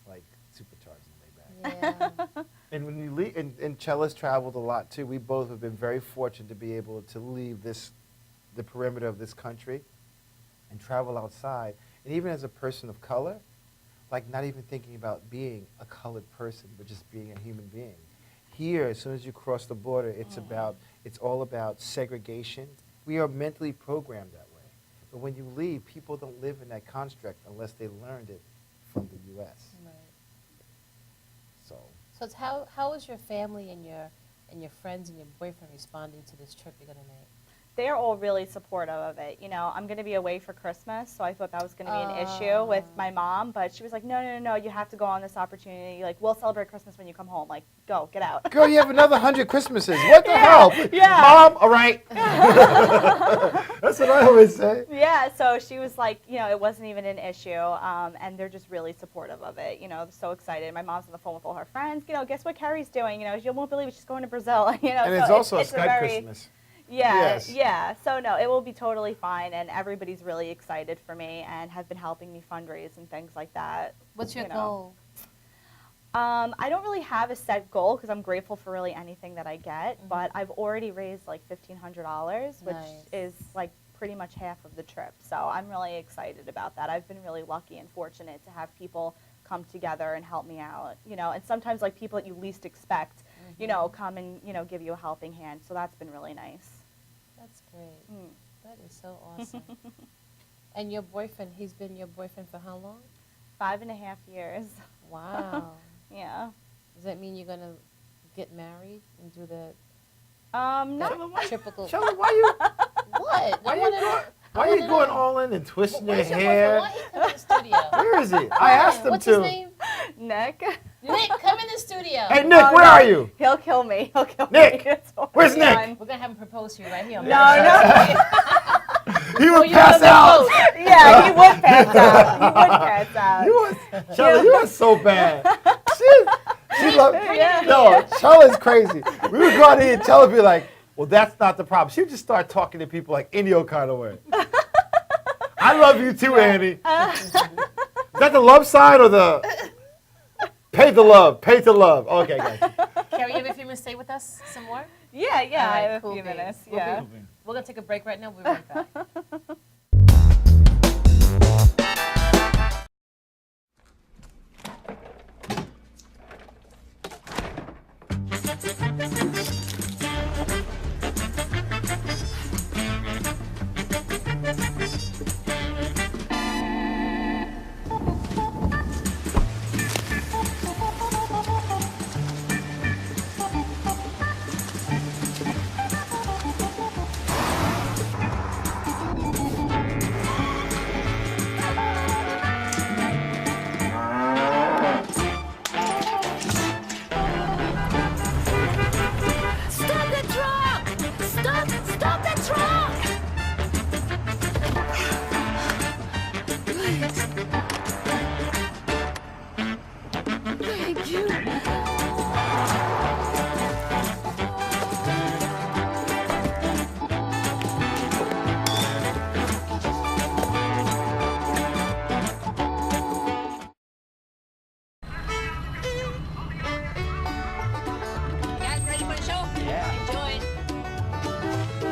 like supercharged on the way back. Yeah. And when you leave, and Chella's traveled a lot too. We both have been very fortunate to be able to leave the perimeter of this country and travel outside. And even as a person of color, like not even thinking about being a colored person, but just being a human being. Here, as soon as you cross the border, it's all about segregation. We are mentally programmed that way. But when you leave, people don't live in that construct unless they learned it from the U.S. Right. So. So it's how is your family and your friends and your boyfriend responding to this trip you're gonna make? They're all really supportive of it. You know, I'm going to be away for Christmas, so I thought that was going to be an issue with my mom, but she was like, no, you have to go on this opportunity. Like, we'll celebrate Christmas when you come home. Like, go, get out. Girl, you have another 100 Christmases. What the hell? Yeah. Mom, all right. That's what I always say. Yeah, so she was like, you know, it wasn't even an issue, and they're just really supportive of it. You know, they're so excited. My mom's on the phone with all her friends. You know, guess what Carrie's doing? You know, you won't believe it. She's going to Brazil. You know, And so it's also a it's Skype very, Christmas. Yeah, Yes. yeah. So no, it will be totally fine, and everybody's really excited for me and have been helping me fundraise and things like that. What's your you know. goal? I don't really have a set goal because I'm grateful for really anything that I get, but I've already raised like $1,500, which Nice. is like pretty much half of the trip. So I'm really excited about that. I've been really lucky and fortunate to have people come together and help me out, you know, and sometimes like people that you least expect, you know, come and, you know, give you a helping hand. So that's been really nice. That's great. That is so awesome. And your boyfriend, he's been your boyfriend for how long? 5.5 years. Wow. Yeah. Does that mean you're gonna get married and do the No. typical? Shella, why you? What? Why are you going all in and twisting your Where's your hair? boyfriend? Why he come in the studio? Where is he? I asked him What's to. his name? Nick. Nick, come in the studio. Hey, Nick, where are you? He'll kill me. He'll kill Nick, me. It's all where's right. Nick? We're gonna have him propose to you right here. On He would you pass on the out. boat. Yeah, he would pass out. He would pass out. Shella, you are so bad. She loved, Yeah. no, Chella's crazy. We would go out here and Chella would be like, well, that's not the problem. She would just start talking to people like Indio kind of way. I love you too, Annie. Is that the love side or the? Pay the love. Pay the love. Okay, guys. Carrie, you have a few minutes to stay with us some more? Yeah, All I right, have a cool few beans. minutes. We're Yeah. going to take a break right now. We'll be right back. Stop the truck! Stop the truck! Thank you. Guys, ready for the show? Yeah. Enjoy it.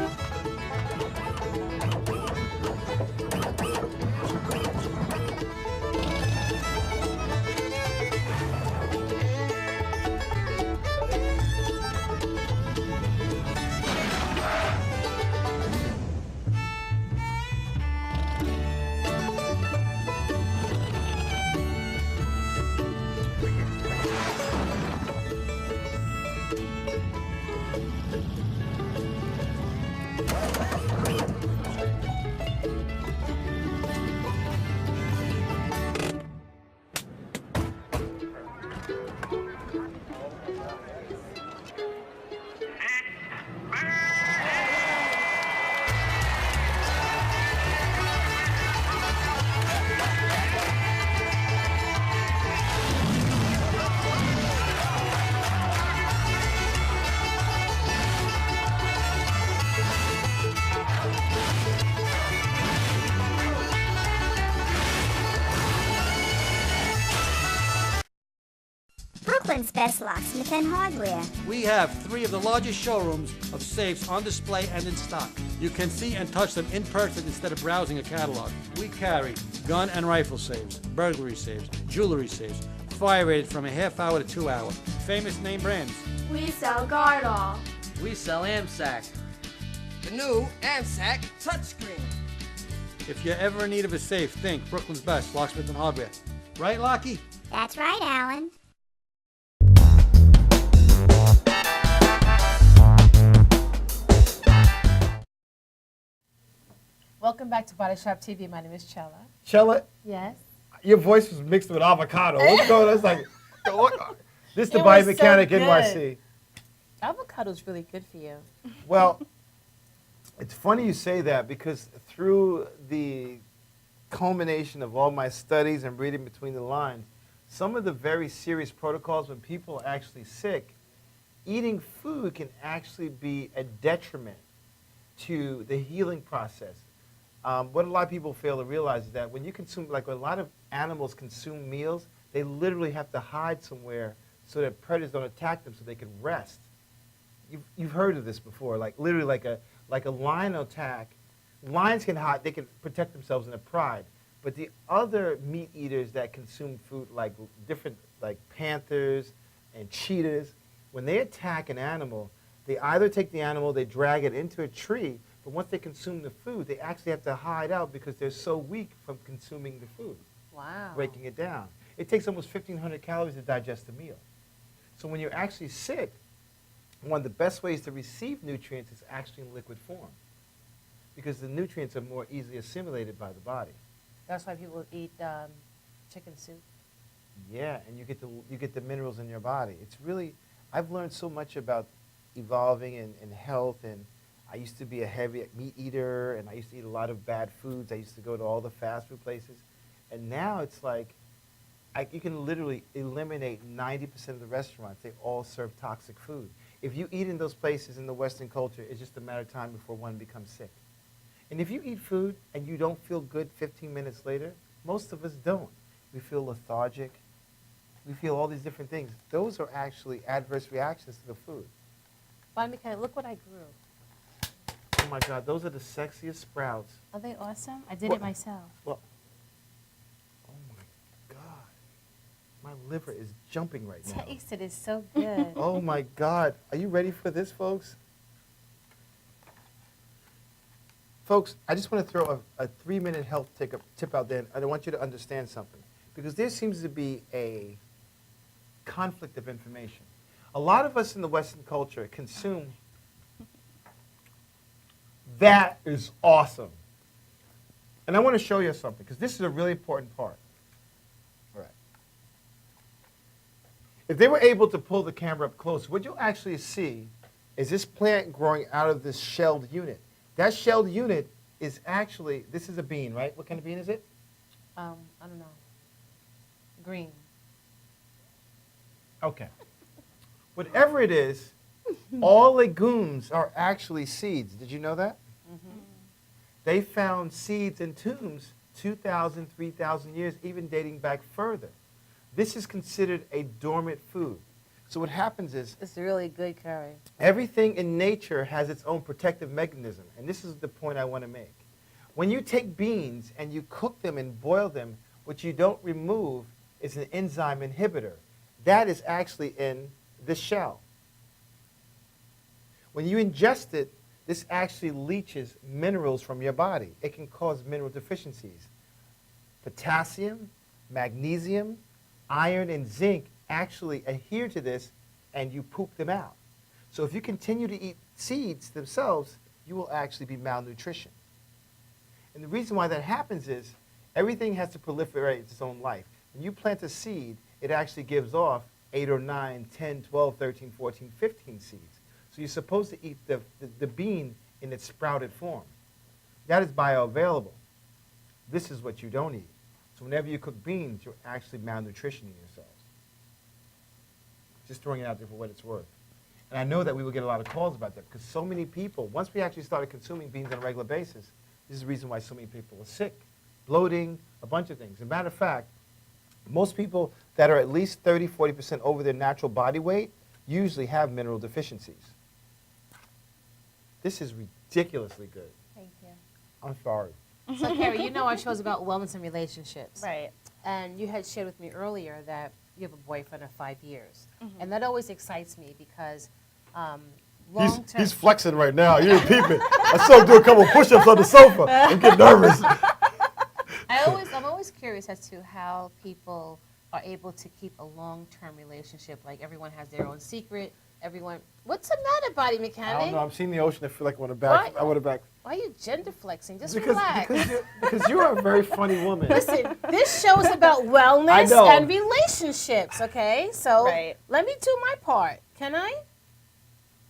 Brooklyn's best locksmith and hardware. We have 3 of the largest showrooms of safes on display and in stock. You can see and touch them in person instead of browsing a catalog. We carry gun and rifle safes, burglary safes, jewelry safes, fire rated from a half hour to 2 hour. Famous name brands. We sell Gardol. We sell AMSAC. The new AMSAC touchscreen. If you're ever in need of a safe, think Brooklyn's best locksmith and hardware. Right, Lockie? That's right, Alan. Welcome back to Body Shop TV. My name is Chella. Chella, Yes. your voice was mixed with avocado. What's going on? It's like, this is the It was so Biomechanic good. NYC. Avocado's really good for you. Well, it's funny you say that because through the culmination of all my studies and reading between the lines, some of the very serious protocols when people are actually sick, eating food can actually be a detriment to the healing process. What a lot of people fail to realize is that when you consume, like when a lot of animals consume meals, they literally have to hide somewhere so that predators don't attack them so they can rest. You've heard of this before, like literally like a lion attack. Lions can hide, they can protect themselves in their pride. But the other meat eaters that consume food, like different, like panthers and cheetahs, when they attack an animal, they either take the animal, they drag it into a tree, but once they consume the food, they actually have to hide out because they're so weak from consuming the food, Wow. breaking it down. It takes almost 1,500 calories to digest a meal. So when you're actually sick, one of the best ways to receive nutrients is actually in liquid form because the nutrients are more easily assimilated by the body. That's why people eat chicken soup. Yeah, and you get the minerals in your body. It's really, I've learned so much about evolving and health, and I used to be a heavy meat eater, and I used to eat a lot of bad foods. I used to go to all the fast food places, and now it's like, you can literally eliminate 90% of the restaurants. They all serve toxic food. If you eat in those places in the Western culture, it's just a matter of time before one becomes sick. And if you eat food and you don't feel good 15 minutes later, most of us don't. We feel lethargic. we feel all these different things. Those are actually adverse reactions to the food. Body mechanic, look what I grew. Oh my God, those are the sexiest sprouts. Are they awesome? I did What? it myself. Well, oh my God. My liver is jumping right now. Taste it is so good. Oh my God. Are you ready for this, folks? Folks, I just want to throw a 3-minute health tip out there, and I want you to understand something. Because there seems to be a conflict of information. A lot of us in the Western culture consume, that is awesome. And I want to show you something, because this is a really important part. All right. If they were able to pull the camera up close, what you'll actually see is this plant growing out of this shelled unit. That shelled unit is actually, this is a bean, right? What kind of bean is it? I don't know. Green. Okay. Whatever it is, all legumes are actually seeds. Did you know that? Mm-hmm. They found seeds in tombs 2,000, 3,000 years, even dating back further. This is considered a dormant food. So what happens is, It's really good curry. everything in nature has its own protective mechanism, and this is the point I want to make. When you take beans and you cook them and boil them, what you don't remove is an enzyme inhibitor. That is actually in the shell. When you ingest it, this actually leaches minerals from your body. It can cause mineral deficiencies. Potassium, magnesium, iron, and zinc actually adhere to this, and you poop them out. So if you continue to eat seeds themselves, you will actually be malnutrition. And the reason why that happens is everything has to proliferate its own life. When you plant a seed, it actually gives off 8 or 9, 10, 12, 13, 14, 15 seeds. So you're supposed to eat the bean in its sprouted form. That is bioavailable. This is what you don't eat. So whenever you cook beans, you're actually malnutritioning yourselves. Just throwing it out there for what it's worth. And I know that we will get a lot of calls about that because so many people, once we actually started consuming beans on a regular basis, this is the reason why so many people are sick, bloating, a bunch of things. As a matter of fact, most people that are at least 30, 40% over their natural body weight usually have mineral deficiencies. This is ridiculously good. Thank you. I'm sorry. So, Carrie, you know our show's about wellness and relationships. Right. And you had shared with me earlier that you have a boyfriend of 5 years. And that always excites me because long-term... He's flexing right now. You didn't peep it. I saw him do a couple push-ups on the sofa. I'm getting nervous. I'm always curious as to how people are able to keep a long-term relationship. Like everyone has their own secret. Everyone, what's the matter, body mechanic? I don't know. I'm seeing the ocean. I feel like I want to back. Why? I want to back. Why are you gender flexing? Just Because relax. because you are a very funny woman. Listen, this show is about I wellness know. and relationships. Okay, so Right. let me do my part. Can I,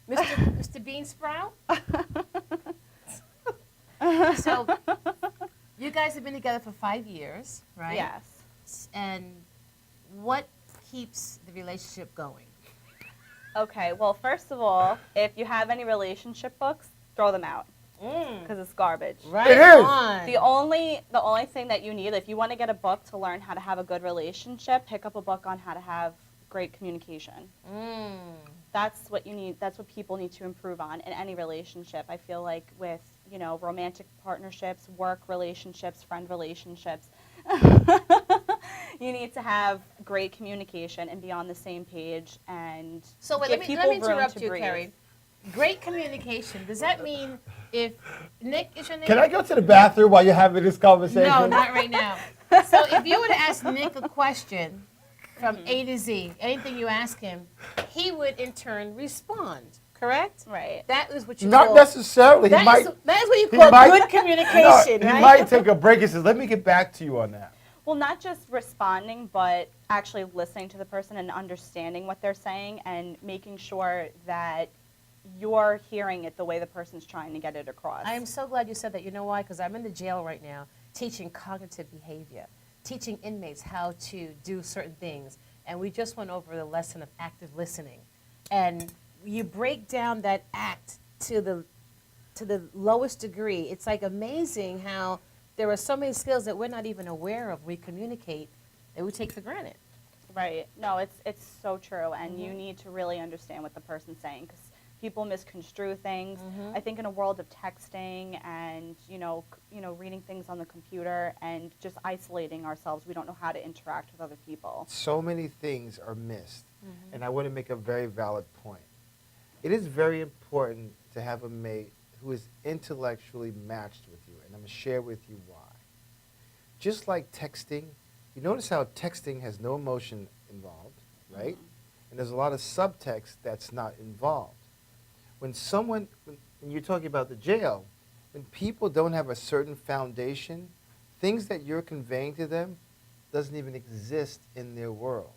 Mr. Bean Sprout? So, you guys have been together for 5 years, right? Yes. And what keeps the relationship going? Okay, well, first of all, if you have any relationship books, throw them out because it's garbage. Right It is. On. The only thing that you need, if you want to get a book to learn how to have a good relationship, pick up a book on how to have great communication. That's what you need. That's what people need to improve on in any relationship. I feel like with, you know, romantic partnerships, work relationships, friend relationships, you need to have great communication and be on the same page and So wait, give let people me room interrupt to you, breathe. Carrie. Great communication. Does that mean if Nick is your name? Can I go to the bathroom while you're having this conversation? No, not right now. So if you were to ask Nick a question from A to Z, anything you ask him, he would in turn respond. Correct? Right. That is what you Not call. necessarily. That He might. is what you he call might- good communication, No, right? He might take a break and says, "Let me get back to you on that." Well, not just responding, but actually listening to the person and understanding what they're saying and making sure that you're hearing it the way the person's trying to get it across. I am so glad you said that. You know why? Because I'm in the jail right now teaching cognitive behavior, teaching inmates how to do certain things. And we just went over the lesson of active listening. And you break down that act to the lowest degree. It's like amazing how there are so many skills that we're not even aware of. We communicate that we take for granted. Right. No, it's so true, and you need to really understand what the person's saying, because people misconstrue things. I think in a world of texting and reading things on the computer and just isolating ourselves, we don't know how to interact with other people. So many things are missed, and I want to make a very valid point. It is very important to have a mate who is intellectually matched with you, and I'm going to share with you why. Just like texting, you notice how texting has no emotion involved, right? And there's a lot of subtext that's not involved. When you're talking about the jail, when people don't have a certain foundation, things that you're conveying to them doesn't even exist in their world.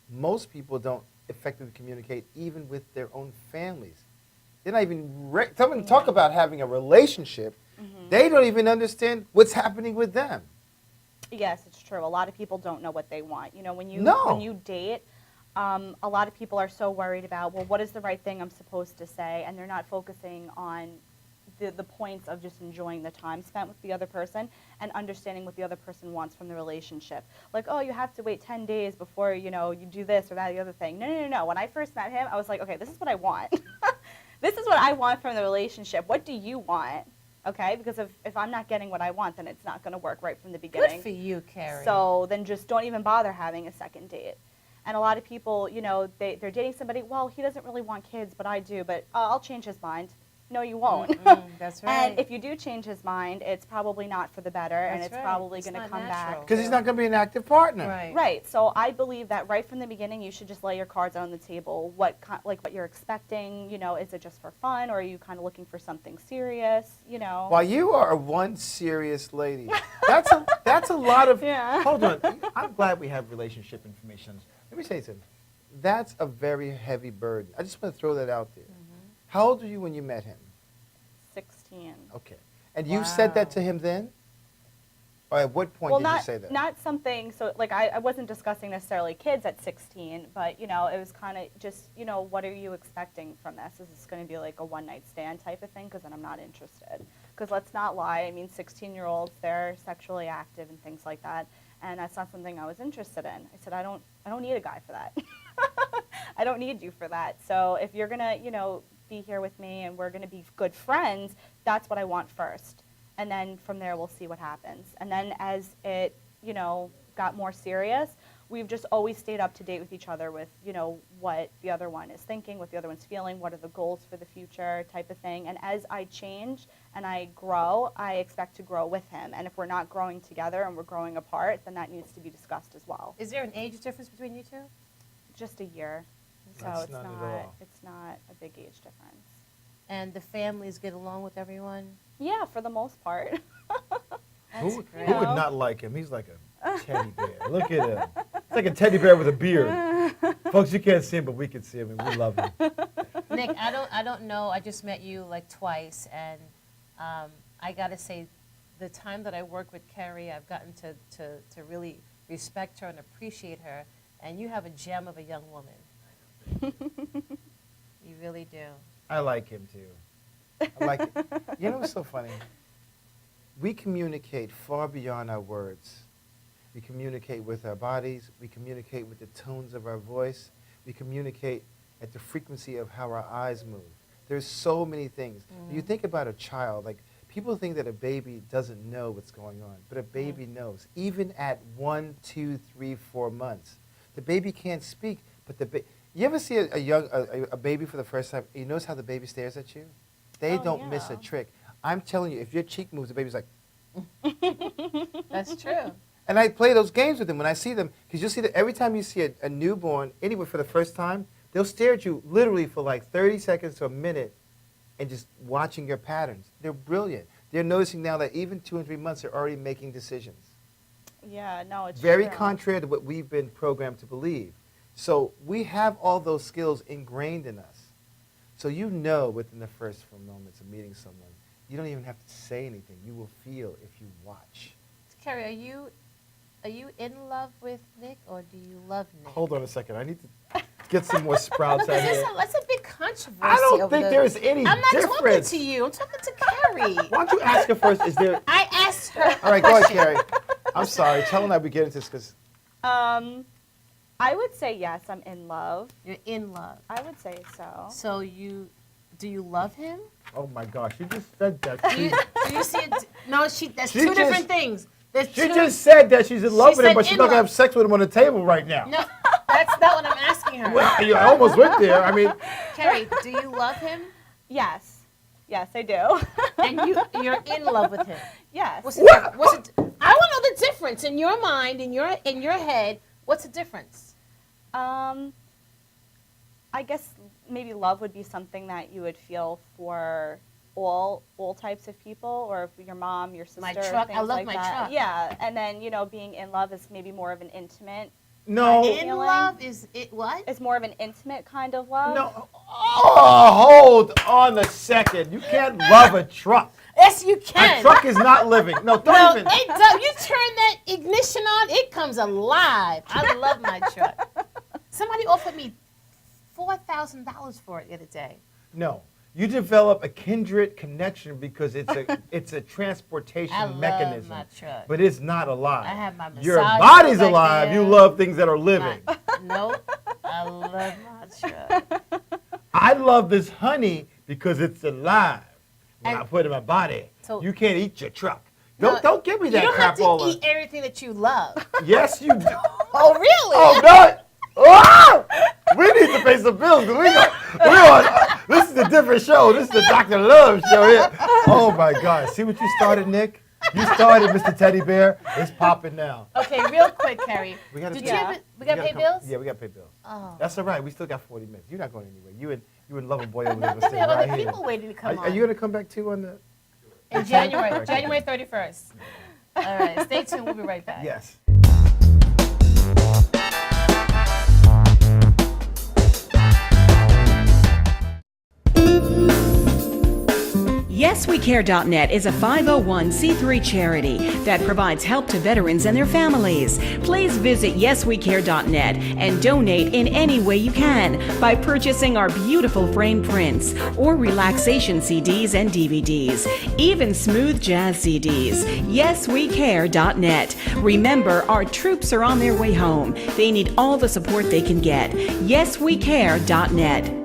Most people don't effectively communicate even with their own families. They're not even, talk about having a relationship, they don't even understand what's happening with them. Yes, it's true. A lot of people don't know what they want. When you date, a lot of people are so worried about, well, what is the right thing I'm supposed to say? And they're not focusing on the points of just enjoying the time spent with the other person and understanding what the other person wants from the relationship. Like, oh, you have to wait 10 days before, you do this or that, the other thing. No. When I first met him, I was like, okay, this is what I want. This is what I want from the relationship. What do you want? Okay, because if I'm not getting what I want, then it's not going to work right from the beginning. Good for you, Carrie. So then just don't even bother having a second date. And a lot of people, they're dating somebody, well, he doesn't really want kids, but I do, but I'll change his mind. No, you won't. That's right. And if you do change his mind, it's probably not for the better, and it's probably going to come back. Because he's not going to be an active partner. Right. So I believe that right from the beginning, you should just lay your cards out on the table. What you're expecting, is it just for fun, or are you kind of looking for something serious, While you are one serious lady, that's a lot of, hold on, I'm glad we have relationship information. Let me say something. That's a very heavy burden. I just want to throw that out there. How old were you when you met him? 16. Okay. And you said that to him then? Or at what point did you say that? Not something, so I wasn't discussing necessarily kids at 16, but it was kind of just, what are you expecting from this? Is this going to be like a one-night stand type of thing? Because then I'm not interested. Because let's not lie, 16-year-olds, they're sexually active and things like that, and that's not something I was interested in. I said, I don't need a guy for that. I don't need you for that. So if you're going to, be here with me and we're going to be good friends, that's what I want first. And then from there, we'll see what happens. And then as it, got more serious, we've just always stayed up to date with each other with, what the other one is thinking, what the other one's feeling, what are the goals for the future type of thing. And as I change and I grow, I expect to grow with him. And if we're not growing together and we're growing apart, then that needs to be discussed as well. Is there an age difference between you two? Just a year. So That's it's not at not all. it's not a big age difference. And the families get along with everyone? Yeah, for the most part. Who would not like him? He's like a teddy bear. Look at him. It's like a teddy bear with a beard. Folks, you can't see him, but we can see him, and we love him. Nick, I don't know. I just met you like twice, and I got to say, the time that I work with Carrie, I've gotten to really respect her and appreciate her. And you have a gem of a young woman. You really do. I like him too. I like it. You know what's so funny? We communicate far beyond our words. We communicate with our bodies. We communicate with the tones of our voice. We communicate at the frequency of how our eyes move. There's so many things. You think about a child, like people think that a baby doesn't know what's going on, but a baby knows. Even at 1, 2, 3, 4 months, the baby can't speak, but you ever see a baby for the first time? You notice how the baby stares at you? They don't miss a trick. I'm telling you, if your cheek moves, the baby's like. That's true. And I play those games with them when I see them, because you'll see that every time you see a newborn, anywhere for the first time, they'll stare at you literally for like 30 seconds to a minute and just watching your patterns. They're brilliant. They're noticing now that even 2 and 3 months, they're already making decisions. Yeah, no, it's Very true. contrary to what we've been programmed to believe. So we have all those skills ingrained in us. So you know within the first few moments of meeting someone, you don't even have to say anything. You will feel if you watch. Carrie, are you in love with Nick, or do you love Nick? Hold on a second. I need to get some more sprouts out here. That's a big controversy. I don't think there's any I'm not talking difference. to you. I'm talking to Carrie. Why don't you ask her first? Is there? I asked her. All right, go ahead, Carrie. I'm sorry. Tell her I we get into this because. I would say yes, I'm in love. You're in love. I would say so. So do you love him? Oh my gosh, you just said that. Do you see it? No, that's She two just- different things. There's She two- just said that she's in love with him, said but she's in not gonna love. have sex with him on the table right now. No, that's not what I'm asking her. Well, you almost went there. I mean, Carrie, do you love him? Yes. Yes, I do. And you're in love with him. Yes. What's it? I want to know the difference in your mind, in your head. What's the difference? I guess maybe love would be something that you would feel for all types of people, or if your mom, your sister, My truck. things I love like my that. truck. Yeah, and then being in love is maybe more of an intimate. no. In feeling. love is it what? It's more of an intimate kind of love. No. Oh, hold on a second. You can't love a truck. Yes, you can. A truck is not living. No, don't No, even. it does. You turn that ignition on, it comes alive. I love my truck. Somebody offered me $4,000 for it the other day. No. You develop a kindred connection because it's a transportation I love mechanism. my truck. But it's not alive. I have my massage Your table body's back alive. there. You love things that are living. Nope. I love my truck. I love this honey because it's alive. When And- I put it in my body, So- you can't eat your truck. No, Don't give me that You don't crap have all to eat everything that you love. Yes, you do. Oh, really? Oh, no. Oh! We need to pay some bills because this is a different show. This is the Dr. Love show here. Oh, my God. See what you started, Nick? You started, Mr. Teddy Bear. It's popping now. Okay, real quick, Carrie. We gotta Did pay- you ever, we got to pay bills? Yeah, we got to pay bills. Oh. That's all right. We still got 40 minutes. You're not going anywhere. You and Lover Boy over there will stay There are right other here. people waiting to come Are on. you going to come back too on the? In January 31st. All right, stay tuned. We'll be right back. Yes. YesWeCare.net is a 501c3 charity that provides help to veterans and their families. Please visit YesWeCare.net and donate in any way you can by purchasing our beautiful frame prints or relaxation CDs and DVDs, even smooth jazz CDs. YesWeCare.net. Remember, our troops are on their way home. They need all the support they can get. YesWeCare.net.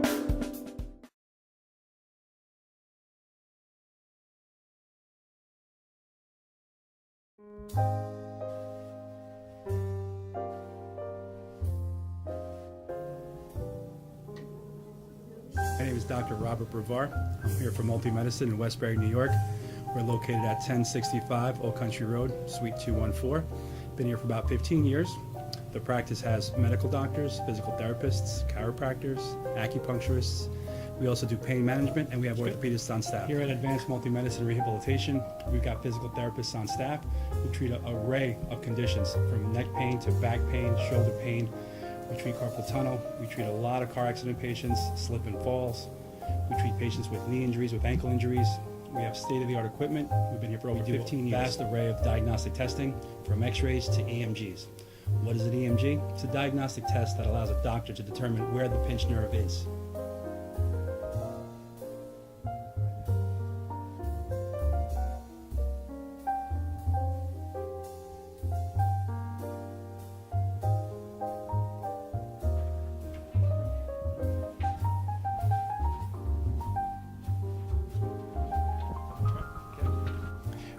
My name is Dr. Robert Brevard. I'm here for Multi-Medicine in Westbury, New York. We're located at 1065 Old Country Road, Suite 214. Been here for about 15 years. The practice has medical doctors, physical therapists, chiropractors, acupuncturists. We also do pain management, and we have orthopedists on staff. Here at Advanced Multi-Medicine and Rehabilitation, we've got physical therapists on staff who treat an array of conditions, from neck pain to back pain, shoulder pain. We treat carpal tunnel. We treat a lot of car accident patients, slip and falls. We treat patients with knee injuries, with ankle injuries. We have state-of-the-art equipment. We've been here for over 15 years. Vast array of diagnostic testing, from x-rays to EMGs. What is an EMG? It's a diagnostic test that allows a doctor to determine where the pinched nerve is.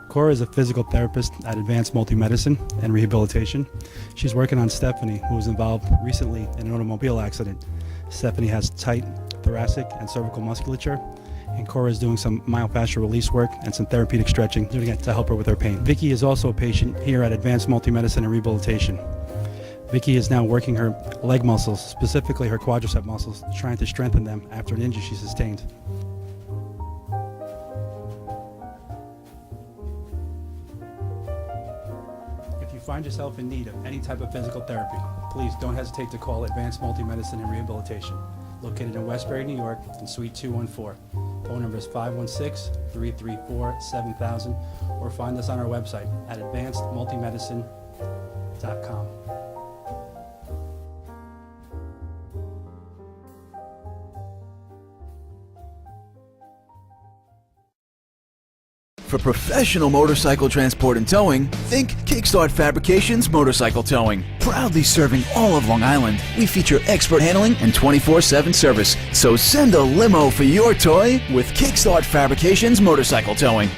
Cora is a physical therapist at Advanced Multi-Medicine and Rehabilitation. She's working on Stephanie, who was involved recently in an automobile accident. Stephanie has tight thoracic and cervical musculature, and Cora is doing some myofascial release work and some therapeutic stretching, doing it to help her with her pain. Vicky is also a patient here at Advanced Multi-Medicine and Rehabilitation. Vicky is now working her leg muscles, specifically her quadricep muscles, trying to strengthen them after an injury she sustained. If you find yourself in need of any type of physical therapy, please don't hesitate to call Advanced Multi-Medicine and Rehabilitation, located in Westbury, New York, in Suite 214. Phone number is 516-334-7000, or find us on our website at advancedmultimedicine.com. For professional motorcycle transport and towing, think Kickstart Fabrications Motorcycle Towing. Proudly serving all of Long Island, we feature expert handling and 24/7 service. So send a limo for your toy with Kickstart Fabrications Motorcycle Towing.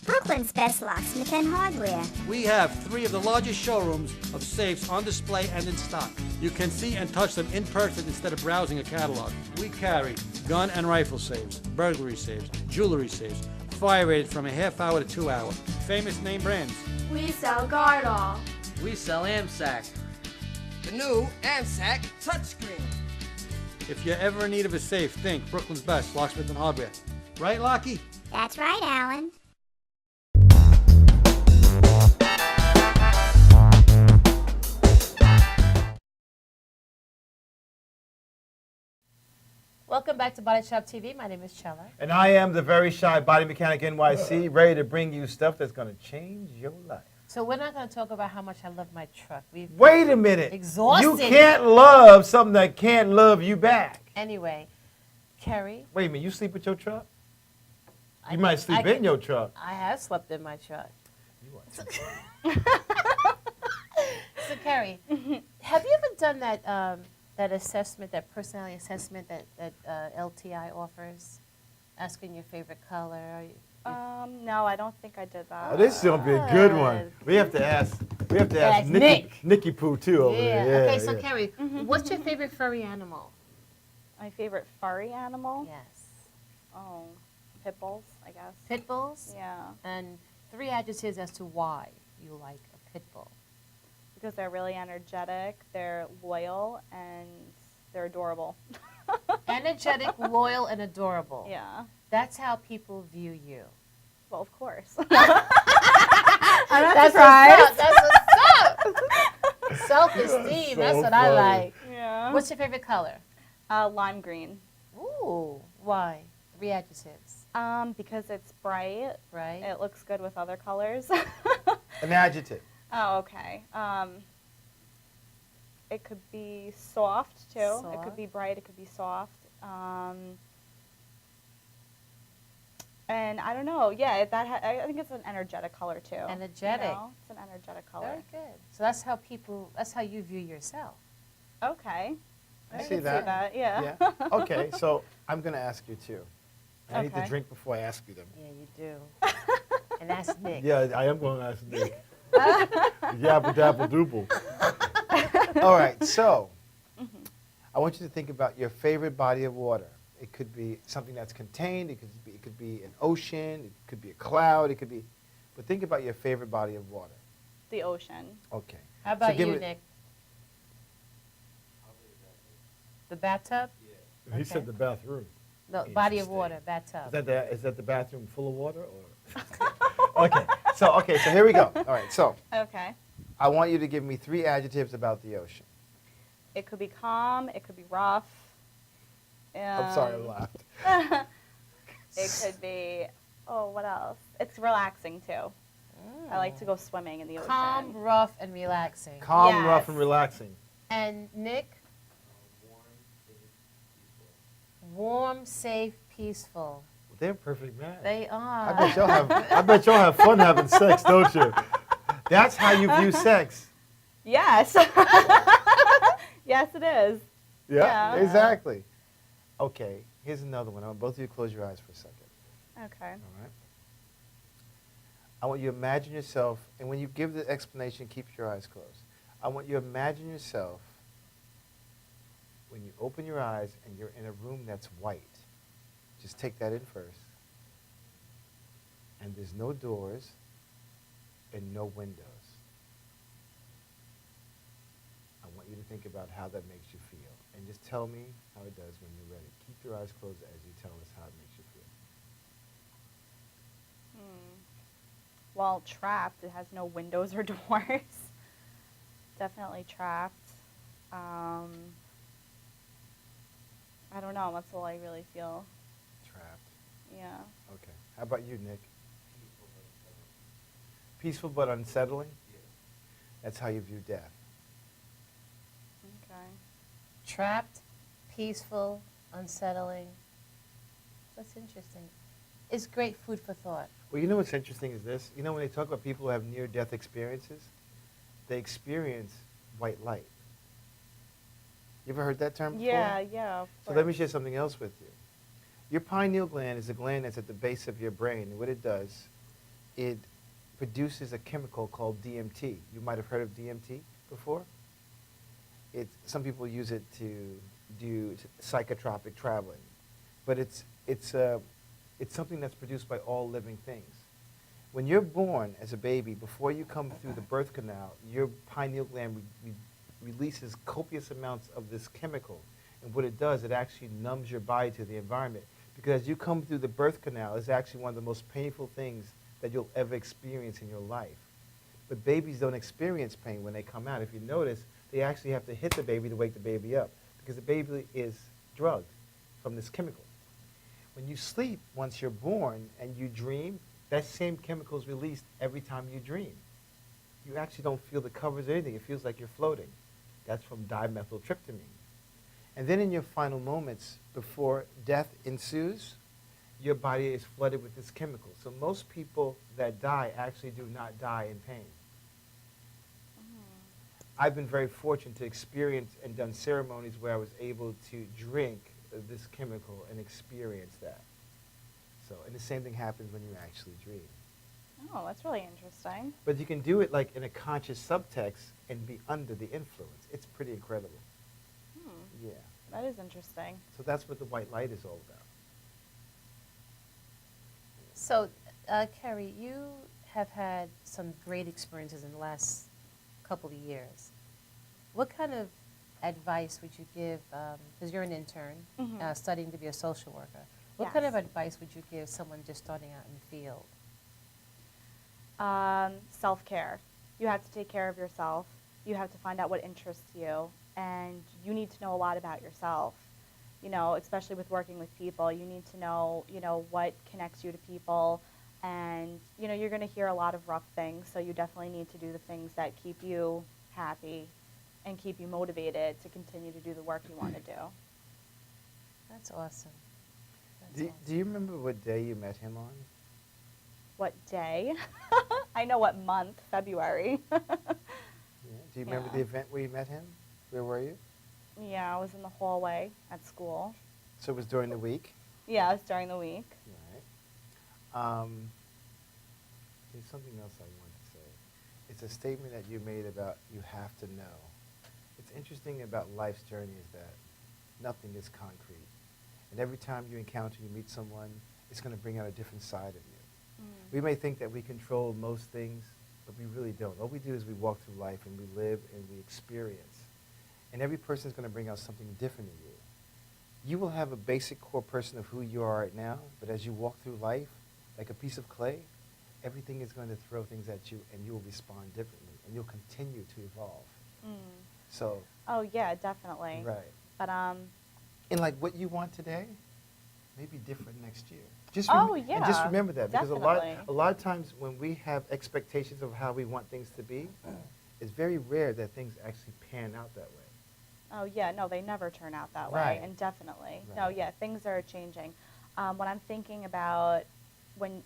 Brooklyn's best locksmith and hardware. We have 3 of the largest showrooms of safes on display and in stock. You can see and touch them in person instead of browsing a catalog. We carry gun and rifle safes, burglary safes, jewelry safes, fire rated from a half hour to 2 hour. Famous name brands. We sell Gardol. We sell AMSAC. The new AMSAC touchscreen. If you're ever in need of a safe, think Brooklyn's best locksmith and hardware. Right, Lockie? That's right, Alan. Welcome back to Body Shop TV. My name is Chella. And I am the very shy body mechanic NYC, ready to bring you stuff that's going to change your life. So we're not going to talk about how much I love my truck. Wait a minute. Exhausted. You can't love something that can't love you back. Anyway, Kerry. Wait a minute. You sleep with your truck? You might sleep in your truck. I have slept in my truck. So, Kerry, have you ever done that that assessment, that personality assessment that LTI offers, asking your favorite color? No, I don't think I did that. Oh, this is gonna be a good one. We have to ask. We have to ask Nikki Pooh too over there. Yeah. Okay, so Kerry, what's your favorite furry animal? My favorite furry animal? Yes. Oh, pit bulls, I guess. Pit bulls? Yeah. And 3 adjectives as to why you like a pit bull. Because they're really energetic, they're loyal, and they're adorable. Energetic, loyal, and adorable. Yeah. That's how people view you. Well, of course. I'm not surprised. That's what's up. Self-esteem, that's what I like. Yeah. What's your favorite color? Lime green. Ooh, why? 3 adjectives. Because it's bright. Right. It looks good with other colors. An adjective. Oh, okay. It could be soft, too. It Soft. could be bright. It could be soft. And I don't know. Yeah, I think it's an energetic color, too. Energetic. You know? It's an energetic color. Very good. So that's how you view yourself. Okay. I can see that. Yeah. Okay, so I'm going to ask you two. I need to Okay. drink before I ask you them. Yeah, you do. And that's Nick. Yeah, I am going to ask Nick. Yabba dabba dooble. All right, so I want you to think about your favorite body of water. It could be something that's contained. It could be an ocean. It could be a cloud. It could be, but think about your favorite body of water. The ocean. Okay. How about give you, me- Nick? The bathtub? He said the bathroom. No, body of water, bathtub. Is that the bathroom full of water or? Okay. So here we go. All right. So Okay. I want you to give me 3 adjectives about the ocean. It could be calm. It could be rough. I'm sorry, I laughed. It could be, what else? It's relaxing, too. I like to go swimming in the ocean. Calm, rough, and relaxing. Calm, rough, and relaxing. And Nick? Warm, safe, peaceful. They're a perfect match. They are. I bet y'all have fun having sex, don't you? That's how you view sex. Yes. Yes, it is. Yeah, exactly. Okay, here's another one. I want both of you to close your eyes for a second. Okay. All right. I want you to imagine yourself, and when you give the explanation, keep your eyes closed. I want you to imagine yourself when you open your eyes and you're in a room that's white. Just take that in first. And there's no doors and no windows. I want you to think about how that makes you feel. And just tell me how it does when you're ready. Keep your eyes closed as you tell us how it makes you feel. Well, trapped. It has no windows or doors. Definitely trapped. I don't know. That's all I really feel. Trapped. Yeah. Okay. How about you, Nick? Peaceful but unsettling? That's how you view death. Okay. Trapped, peaceful, unsettling. That's interesting. It's great food for thought. Well, you know what's interesting is this. You know when they talk about people who have near-death experiences, they experience white light. You ever heard that term before? Yeah. So let me share something else with you. Your pineal gland is a gland that's at the base of your brain, and what it does, it produces a chemical called DMT. You might have heard of DMT before. Some people use it to do psychotropic traveling, but it's something that's produced by all living things. When you're born as a baby, before you come through the birth canal, your pineal gland releases copious amounts of this chemical. And what it does, it actually numbs your body to the environment. Because as you come through the birth canal, it's actually one of the most painful things that you'll ever experience in your life. But babies don't experience pain when they come out. If you notice, they actually have to hit the baby to wake the baby up, because the baby is drugged from this chemical. When you sleep, once you're born and you dream, that same chemical is released every time you dream. You actually don't feel the covers or anything. It feels like you're floating. That's from dimethyltryptamine. And then in your final moments, before death ensues, your body is flooded with this chemical. So most people that die actually do not die in pain. I've been very fortunate to experience and done ceremonies where I was able to drink this chemical and experience that. So, and the same thing happens when you actually dream. Oh, that's really interesting. But you can do it like in a conscious subtext and be under the influence. It's pretty incredible. Yeah. That is interesting. So that's what the white light is all about. So, Kerry, you have had some great experiences in the last couple of years. What kind of advice would you give, because you're an intern, studying to be a social worker, what kind of advice would you give someone just starting out in the field? Self-care. You have to take care of yourself. You have to find out what interests you, and you need to know a lot about yourself. You know, especially with working with people, you need to know, what connects you to people, and, you're going to hear a lot of rough things, so you definitely need to do the things that keep you happy and keep you motivated to continue to do the work you want to do. That's awesome. Do you remember what day you met him on? What day? I know what month, February. Yeah. Do you remember the event where you met him? Where were you? Yeah, I was in the hallway at school. So it was during the week? Yeah, it was during the week. Right. There's something else I wanted to say. It's a statement that you made about you have to know. It's interesting about life's journey is that nothing is concrete. And every time you encounter, you meet someone, it's going to bring out a different side of you. We may think that we control most things, but we really don't. All we do is we walk through life and we live and we experience. And every person is going to bring out something different in you. You will have a basic core person of who you are right now, but as you walk through life, like a piece of clay, everything is going to throw things at you and you will respond differently and you'll continue to evolve. So. Oh yeah, definitely. Right. But And like what you want today may be different next year. Just yeah. And just remember that, because definitely. a lot of times when we have expectations of how we want things to be, it's very rare that things actually pan out that way. Oh yeah, no, they never turn out that Right. way, and definitely. Right. No, yeah, things are changing. When I'm thinking about when,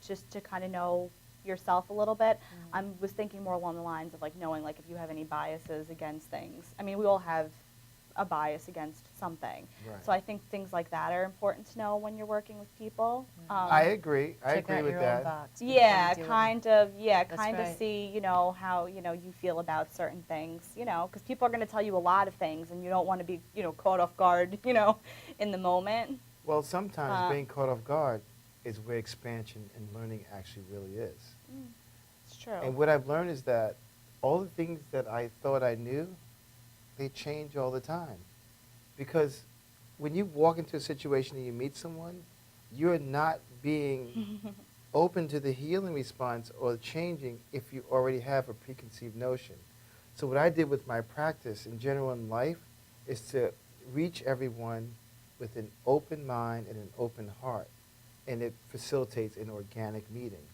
just to kind of know yourself a little bit, I was thinking more along the lines of like knowing like if you have any biases against things. I mean, we all have a bias against something. Right. So I think things like that are important to know when you're working with people. I agree. I Check agree out with your that. own box. Yeah, before you do kind of. Yeah, That's kind right. of see, how you feel about certain things. Because people are going to tell you a lot of things, and you don't want to be, caught off guard, in the moment. Well, sometimes being caught off guard is where expansion and learning actually really is. It's true. And what I've learned is that all the things that I thought I knew, they change all the time. Because when you walk into a situation and you meet someone, you're not being open to the healing response or changing if you already have a preconceived notion. So what I did with my practice in general in life is to reach everyone with an open mind and an open heart. And it facilitates an organic meeting.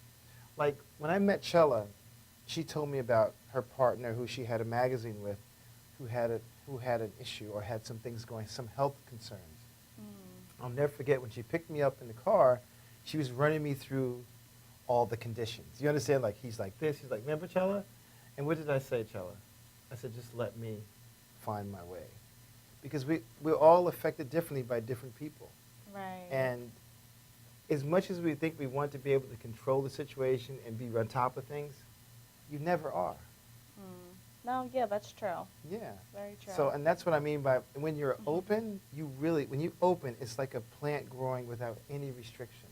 Like when I met Chella, she told me about her partner who she had a magazine with who had an issue or had some things going, some health concerns. I'll never forget when she picked me up in the car, she was running me through all the conditions. You understand? Like, he's like this. He's like, remember, Chella? And what did I say, Chella? I said, just let me find my way. Because we're all affected differently by different people. Right. And as much as we think we want to be able to control the situation and be on top of things, you never are. No, yeah, that's true. Yeah. Very true. So, and that's what I mean by when you're open, when you open, it's like a plant growing without any restrictions.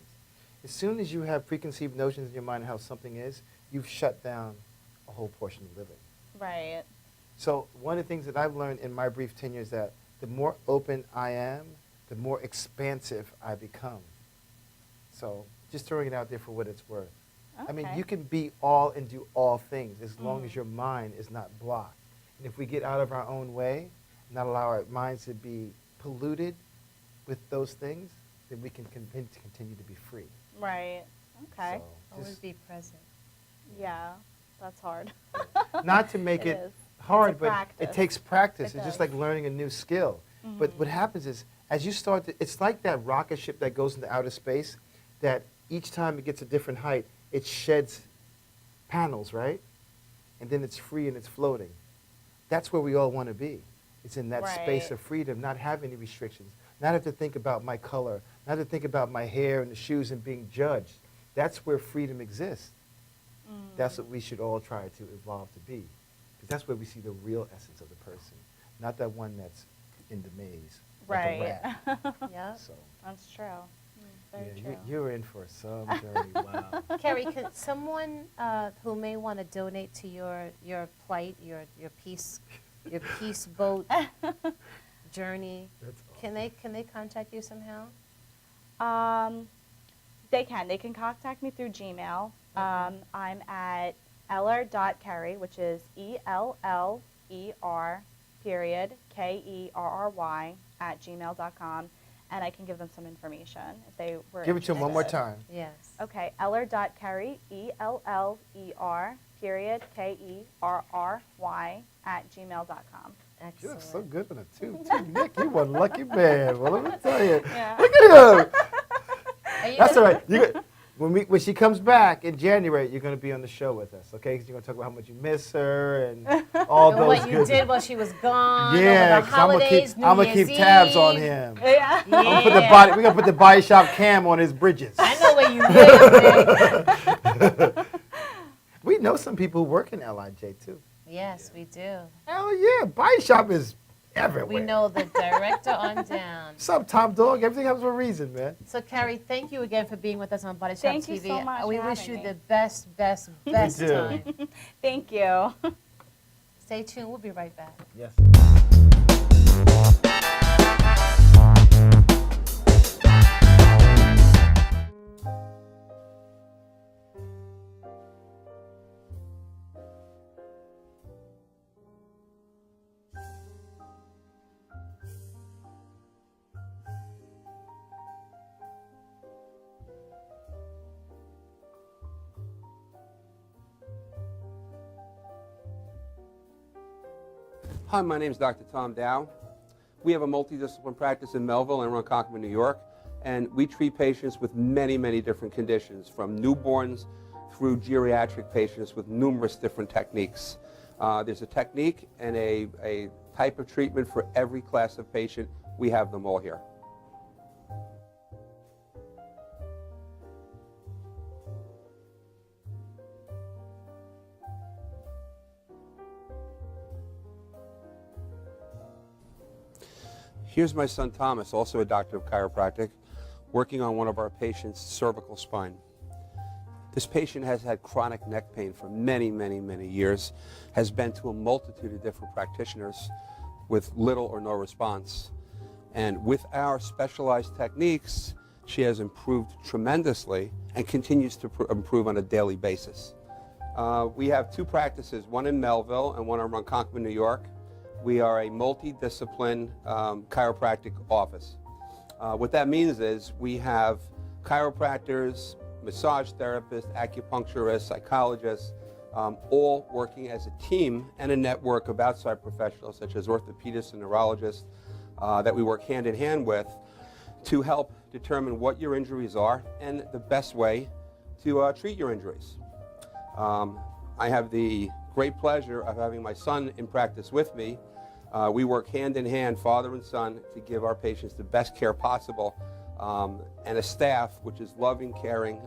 As soon as you have preconceived notions in your mind of how something is, you've shut down a whole portion of living. Right. So one of the things that I've learned in my brief tenure is that the more open I am, the more expansive I become. So just throwing it out there for what it's worth. I mean, you can be all and do all things as long as your mind is not blocked. And if we get out of our own way, not allow our minds to be polluted with those things, then we can continue to be free. Right. Okay. So Always just be present. Yeah, that's hard. not to make it is. hard, It's a but practice. it takes practice. It It's just does. like learning a new skill. But what happens is, as you start to, it's like that rocket ship that goes into outer space, that each time it gets a different height, it sheds panels, right? And then it's free and it's floating. That's where we all want to be. It's in that space Right. of freedom, not have any restrictions, not have to think about my color, not have to think about my hair and the shoes and being judged. That's where freedom exists. That's what we should all try to evolve to be. Because that's where we see the real essence of the person, not that one that's in the maze. like a Right. rat. Yeah. So, That's true. Very yeah, true. you're in for some journey. Wow. Carrie, could someone who may want to donate to your plight, your peace boat journey, That's can they contact you somehow? They can contact me through Gmail. I'm at eller.kerry, which is ELLER KERRY @gmail.com, and I can give them some information if they were Give it to them one more interested. time. Yes. Okay, eller.kerry, ELLER KERRY @gmail.com. You're Excellent. so good on it, too. Nick, you one lucky man. Well, let me tell you. Yeah. Look at him. Are you That's all gonna- right. When she comes back in January, you're going to be on the show with us, okay? 'Cause you're going to talk about how much you miss her and all And those what you good did while she was gone, Yeah, over the holidays, I'm gonna keep tabs on Eve. him. Yeah. I'm gonna put the body. We're gonna put the body shop cam on his bridges. I know where you live. We know some people who work in LIJ too. Yes, we do. Hell yeah, body shop is everywhere. We know the director on down. What's up, Top Dog? Everything happens for a reason, man. So, Carrie, thank you again for being with us on Body Shop Thank TV. you so much We for wish having you me. the best do. time. Thank you. Stay tuned. We'll be right back. Yes. Hi, my name is Dr. Tom Dow. We have a multidiscipline practice in Melville and Ronkonkoma, New York, and we treat patients with many, many different conditions, from newborns through geriatric patients with numerous different techniques. There's a technique and a type of treatment for every class of patient. We have them all here. Here's my son Thomas, also a doctor of chiropractic, working on one of our patients' cervical spine. This patient has had chronic neck pain for many, many, many years, has been to a multitude of different practitioners with little or no response. And with our specialized techniques, she has improved tremendously and continues to improve on a daily basis. We have two practices, one in Melville and one in Ronkonkoma, New York. We are a multidiscipline chiropractic office. What that means is we have chiropractors, massage therapists, acupuncturists, psychologists, all working as a team and a network of outside professionals such as orthopedists and neurologists that we work hand in hand with to help determine what your injuries are and the best way to treat your injuries. I have the great pleasure of having my son in practice with me. We work hand in hand, father and son, to give our patients the best care possible, and a staff which is loving, caring,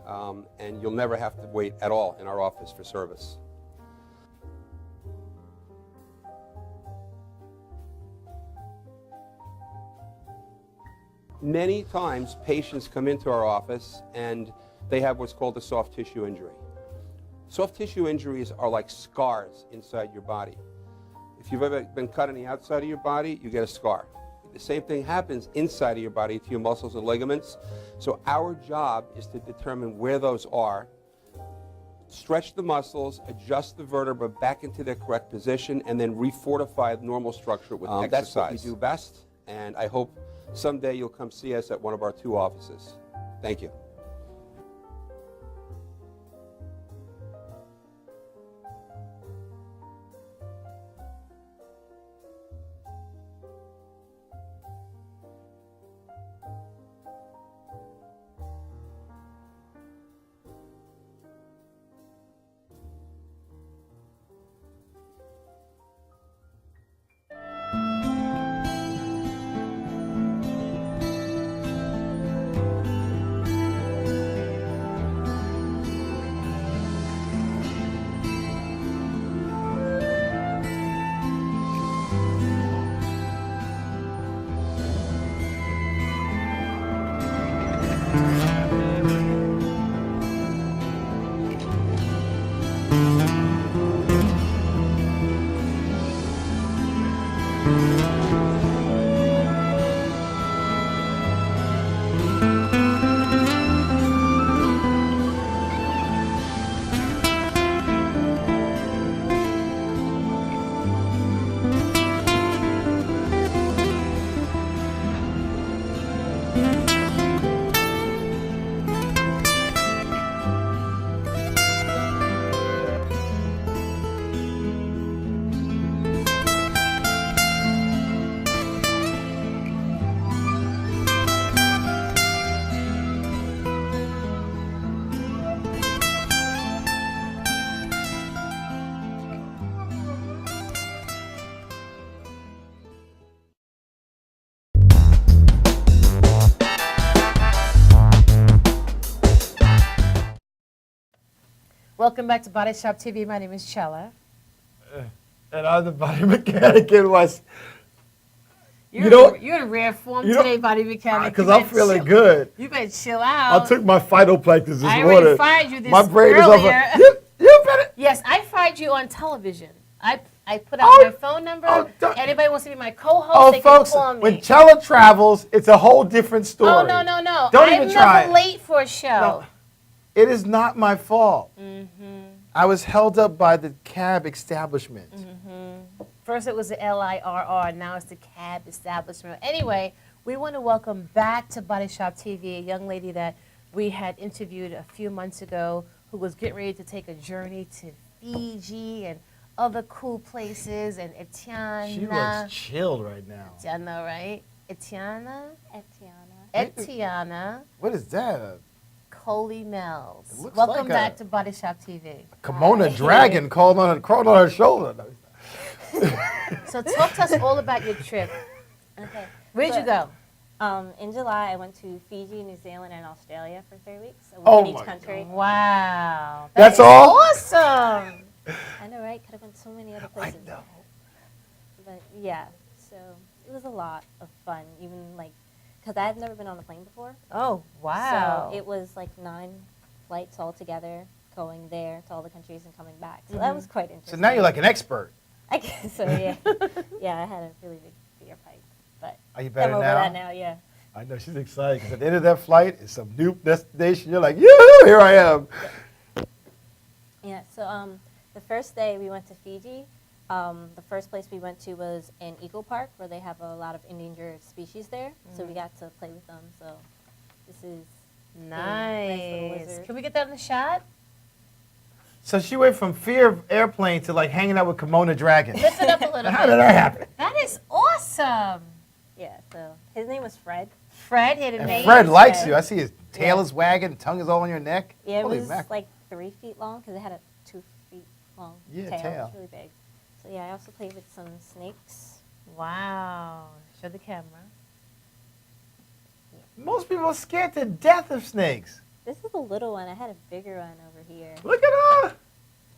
and you'll never have to wait at all in our office for service. Many times patients come into our office and they have what's called a soft tissue injury. Soft tissue injuries are like scars inside your body. If you've ever been cut on the outside of your body, you get a scar. The same thing happens inside of your body to your muscles and ligaments. So our job is to determine where those are, stretch the muscles, adjust the vertebra back into their correct position, and then refortify the normal structure with exercise. That's what we do best, and I hope someday you'll come see us at one of our 2 offices. Thank you. Welcome back to Body Shop TV. My name is Chella. And I'm the body mechanic in West. You're in rare form today, Body Mechanic. Because I'm feeling good. You better chill out. I took my phytoplankton this I morning. already fired you this my brain earlier. is over. You better. Yes, I fired you on television. I put out my phone number. Anybody wants to be my co-host, they folks, can call me. when Chella travels, it's a whole different story. Oh, no. Don't I'm even try never it. late for a show. No, it is not my fault. I was held up by the cab establishment. First it was the LIRR, now it's the cab establishment. Anyway, we want to welcome back to Body Shop TV a young lady that we had interviewed a few months ago who was getting ready to take a journey to Fiji and other cool places, and Etiana. She looks chilled right now. I know, right? Etiana? Etiana. Etiana What is that? Coley Mills. It looks Welcome like back a to Body Shop TV. Kimono dragon crawled on her shoulder. So talk to us all about your trip. Okay. Where'd you go? In July, I went to Fiji, New Zealand, and Australia for 3 weeks. A week Oh in my each country. Wow. That's all? Awesome. I know, right? Could have went so many other places. I know. But yeah, so it was a lot of fun, even like, because I had never been on a plane before. Oh, wow. So it was like 9 flights all together, going there to all the countries and coming back. So that was quite So interesting. now you're like an expert. I guess so, yeah. Yeah, I had a really big beer pipe. But Are you better I'm over now? that now, yeah. I know, she's excited because at the end of that flight, it's some new destination. You're like, yoo-hoo, here I am. Yeah, so the first day we went to Fiji. The first place we went to was an eco park where they have a lot of endangered species there. So we got to play with them. So this is a nice little Nice. lizard. Can we get that in the shot? So she went from fear of airplane to like hanging out with Kimono dragon. Lift it up a little How bit. did that happen? That is awesome. Yeah, so his name was Fred. Fred had a And name. Fred likes Fred. you. I see his tail Yeah. is wagging, tongue is all on your neck. Yeah, it Holy was mackerel. like 3 feet long because it had a 2 feet long Yeah, tail. It tail. was really big. So yeah, I also played with some snakes. Wow. Show the camera. Most people are scared to death of snakes. This is a little one. I had a bigger one over here. Look at her.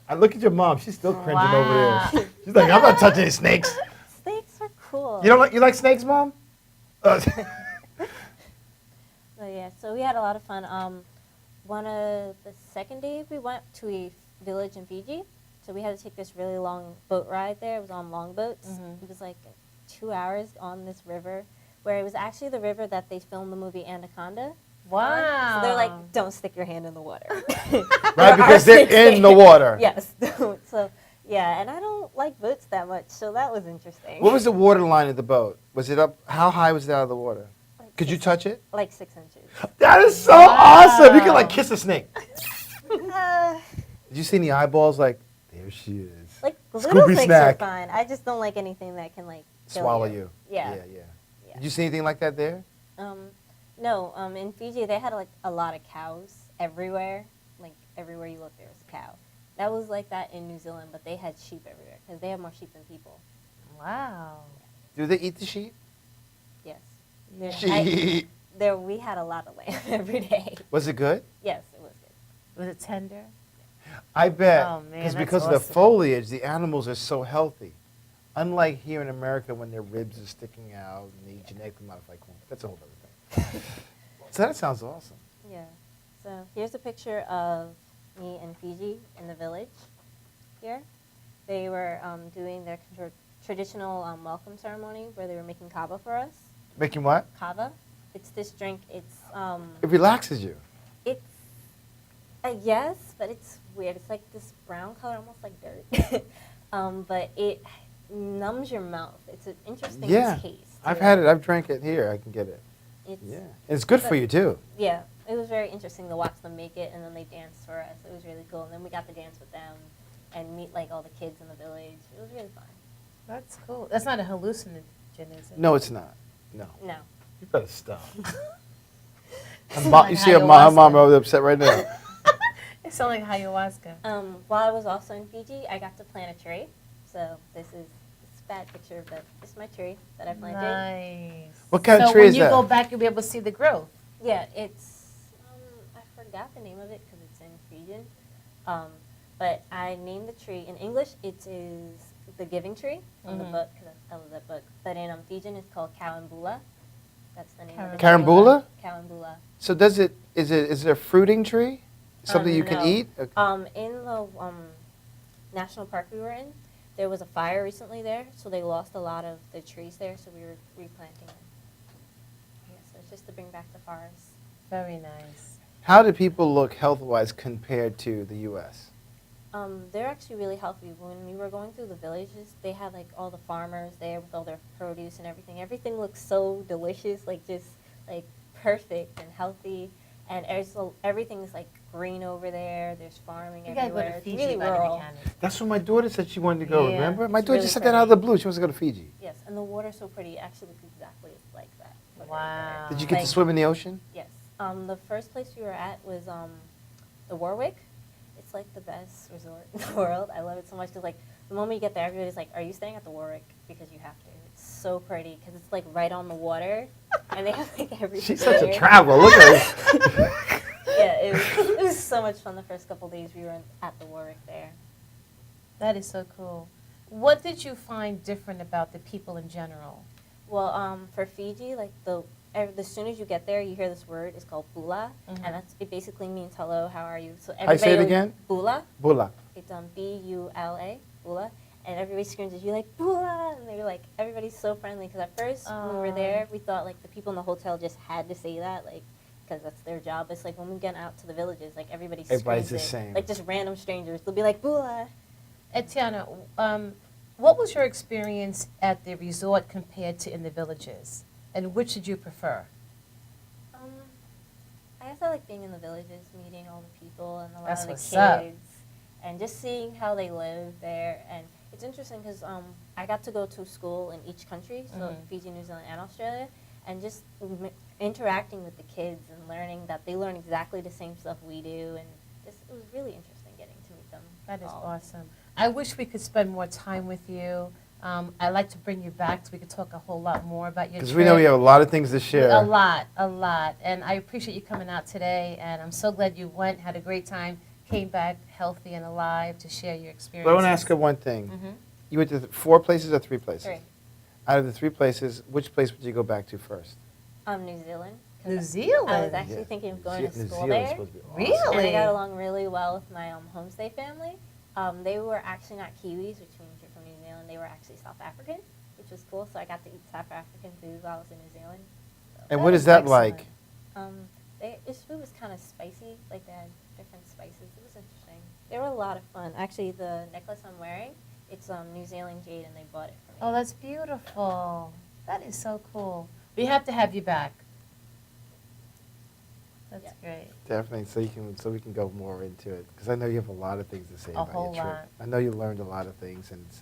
I look at your mom. She's still cringing over Wow. there. She's like, I'm not touching any snakes. Snakes are cool. You like snakes, Mom? So yeah, so we had a lot of fun. One of the second day we went to a village in Fiji, so we had to take this really long boat ride there. It was on long boats. It was like 2 hours on this river, where it was actually the river that they filmed the movie Anaconda. Wow. So they're like, don't stick your hand in the water. Right, because they're in the water. Yes. So yeah, and I don't like boats that much, so that was interesting. What was the water line of the boat? Was it up? How high was it out of the water? Could you touch it? Like 6 inches. That is so awesome. You can like kiss a snake. Uh, Did you see any eyeballs? Like, there she is. like little Scooby snakes snack. are fine. I just don't like anything that can like kill Swallow you. Yeah. Yeah. Did you see anything like that there? No. In Fiji they had like a lot of cows everywhere. Like everywhere you look, there was a cow. That was like that in New Zealand, but they had sheep everywhere because they have more sheep than people. Wow. Do they eat the sheep? Yes. Sheep. We had a lot of lamb every day. Was it good? Yes, it was good. Was it tender? I bet. Oh, man, that's Because of the awesome. foliage, the animals are so healthy. Unlike here in America when their ribs are sticking out and they eat genetically modified corn. That's a whole other thing. So that sounds awesome. Yeah. So here's a picture of me in Fiji in the village here. They were doing their traditional welcome ceremony where they were making kava for us. Making what? Kava. It's this drink. It's It relaxes you. it's yes, but it's weird. It's like this brown color, almost like dirt. But it numbs your mouth. It's an interesting Yeah. taste. I've had it. I've drank it here. I can get it. It's, Yeah. It's good for but- you, too. Yeah, it was very interesting to watch them make it, and then they danced for us. It was really cool. And then we got to dance with them and meet like all the kids in the village. It was really fun. That's cool. That's not a hallucinogen, is it? No, it's not. No. No. You better stop. It's You like see her mom ayahuasca. over there upset right now. It sounds like ayahuasca. While I was also in Fiji, I got to plant a tree. So it's a bad picture, but this is my tree that I planted. Nice. What kind of so tree when is you that? go back, you'll be able to see the growth. Yeah, it's I forgot the name of it because it's in Fijian. But I named the tree in English. It is the Giving Tree from the book because I love that book. But in Fijian, it's called Kawambula. That's the name of the tree. Karambula? Kawambula. So is it a fruiting tree? Something you can no. eat? In the national park we were in, there was a fire recently there, so they lost a lot of the trees there, so we were replanting them. Yeah, so it's just to bring back the forest. Very nice. How do people look health-wise compared to the U.S.? They're actually really healthy. When we were going through the villages, they had like all the farmers there with all their produce and everything. Everything looks so delicious, like just like perfect and healthy. And everything's like green over there. There's farming You gotta go to everywhere. It's Fiji really by any rural. mechanic. That's what my daughter said she wanted to go, Yeah, remember? My it's daughter really just said that out of the blue. She wants to go to Fiji. Yes, and the water's so pretty. It actually looks exactly like that. Wow. Did you get Like- to swim in the ocean? Yes. The first place we were at was the Warwick. It's like the best resort in the world. I love it so much because like the moment you get there, everybody's like, "Are you staying at the Warwick?" Because you have to. It's so pretty because it's like right on the water, and they have like everything. She's such a there. traveler. Look at her. Yeah, it was so much fun. The first couple days we were at the Warwick there. That is so cool. What did you find different about the people in general? Well, for Fiji, like as soon as you get there, you hear this word. It's called bula, and it basically means hello. How are you? So How you say it everybody- again? Bula. Bula. It's B-U-L-A, bula, and everybody screams at you like bula, and they're like everybody's so friendly. Because at first when we were there, we thought like the people in the hotel just had to say that, like because that's their job. It's like when we get out to the villages, like everybody's Everybody's the it. same. Like just random strangers. They'll be like bula. Etiana, what was your experience at the resort compared to in the villages? And which did you prefer? I guess I like being in the villages, meeting all the people and a lot That's of the what's kids, up. and just seeing how they live there. And it's interesting because I got to go to school in each country, so Fiji, New Zealand, and Australia. and just interacting with the kids and learning that they learn exactly the same stuff we do, and it was really interesting getting to meet them. That is all. awesome. I wish we could spend more time with you. I'd like to bring you back so we could talk a whole lot more about your trip. Because we know we have a lot of things to share. A lot. And I appreciate you coming out today, and I'm so glad you went, had a great time, came back healthy and alive to share your experience. But I want to ask her one thing. You went to 4 places or 3 places? 3. Out of the 3 places, which place would you go back to first? New Zealand. New Zealand? I was actually thinking of going to New school Zealand's there. supposed to be awesome. Really? And I got along really well with my homestay family. They were actually not Kiwis, which means you're from New Zealand. They were actually South African, which was cool. So I got to eat South African food while I was in New Zealand. So And what is that like? This food was kind of spicy. Like they had different spices. It was interesting. They were a lot of fun. Actually, the necklace I'm wearing, it's New Zealand jade, and they bought it for me. Oh, that's beautiful. That is so cool. We have to have you back. That's great. Definitely, so we can go more into it. Because I know you have a lot of things to say about whole your trip. lot. I know you learned a lot of things, and it's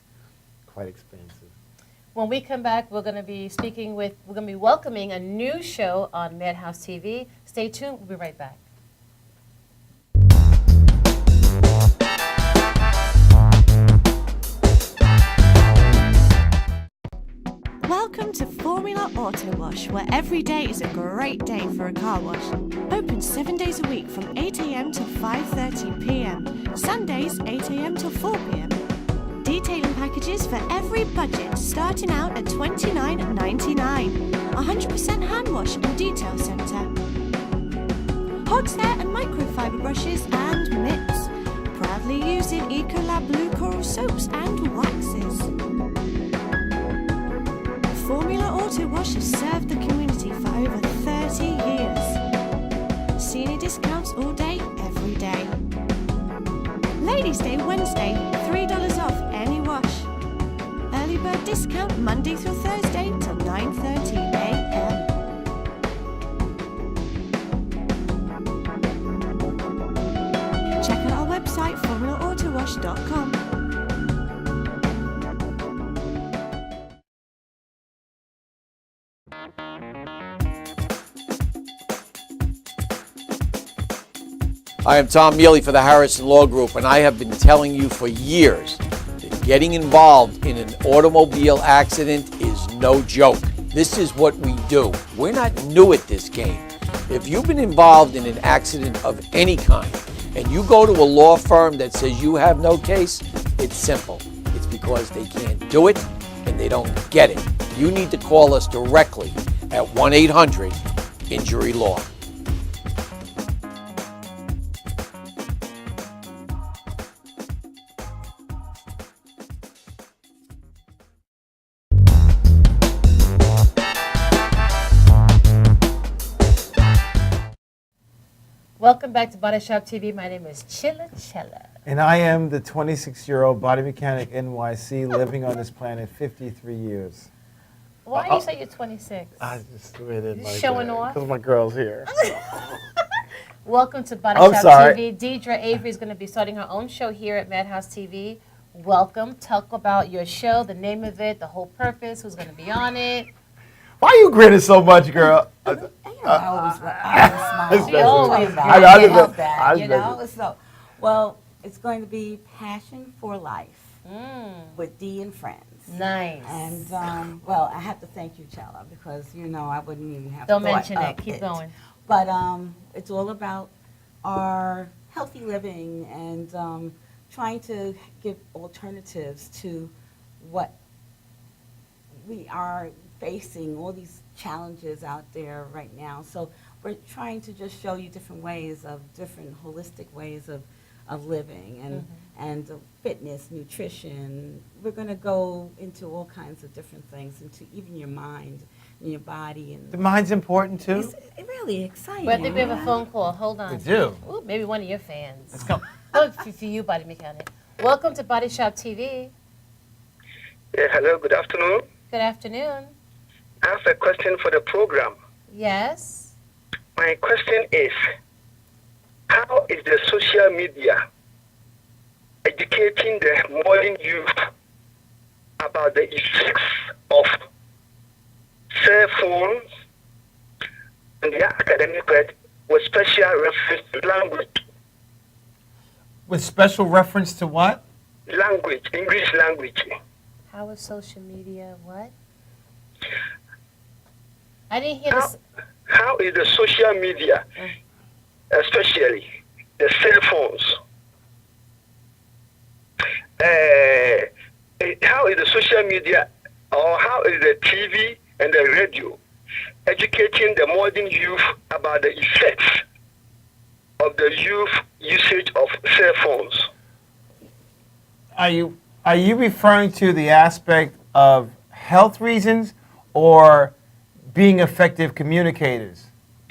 quite expansive. When we come back, we're going to be welcoming a new show on Madhouse TV. Stay tuned. We'll be right back. Welcome to Formula Auto Wash, where every day is a great day for a car wash. Open 7 days a week from 8 a.m. till 5:30 p.m. Sundays 8 a.m. till 4 p.m. Detailing packages for every budget, starting out at $29.99. 100% hand wash and detail centre. Hog's hair and microfiber brushes and mitts. Proudly using Ecolab Blue Coral soaps and waxes. Formula Auto Wash has served the community for over 30 years. Senior discounts all day, every day. Ladies' Day Wednesday, $3 off any wash. Early bird discount Monday through Thursday till 9:30 a.m. Check out our website, formulaautowash.com. I am Tom Mealy for the Harrison Law Group, and I have been telling you for years that getting involved in an automobile accident is no joke. This is what we do. We're not new at this game. If you've been involved in an accident of any kind, and you go to a law firm that says you have no case, it's simple. It's because they can't do it and they don't get it. You need to call us directly at 1-800-INJURY-LAW. Welcome back to Body Shop TV. My name is Chilla Chella. And I am the 26-year-old body mechanic NYC living on this planet 53 years. Why do you say you're 26? I just waited. You showing off? Because my girl's here. Welcome to Body I'm Shop sorry. TV. Deidre Avery is going to be starting her own show here at Madhouse TV. Welcome. Talk about your show, the name of it, the whole purpose, who's going to be on it. Why are you grinning so much, girl? I always She always grinning. Well, it's going to be Passion for Life with Dee and Friends. Nice. And, well, I have to thank you, Chella, because, I wouldn't even have Don't thought mention it. of Keep going. But it's all about our healthy living and trying to give alternatives to what we are facing, all these challenges out there right now. So we're trying to just show you different ways of different holistic ways of living and fitness, nutrition. We're going to go into all kinds of different things, into even your mind and your body. And The mind's important, too? it's really exciting. But I think we have a phone call. Hold on. We do? Ooh, maybe one of your fans. Let's go. Oh, for you, Body Mechanic. Welcome to Body Shop TV. Yeah, hello, good afternoon. Good afternoon. I have a question for the program. Yes. My question is, how is the social media educating the modern youth about the effects of cell phones academic credit with special reference to language. With special reference to what? Language, English language. How is social media what? I didn't hear this. How is the social media, especially the cell phones, how is the social media or how is the TV and the radio educating the modern youth about the effects of the youth usage of cell phones? Are you referring to the aspect of health reasons or being effective communicators?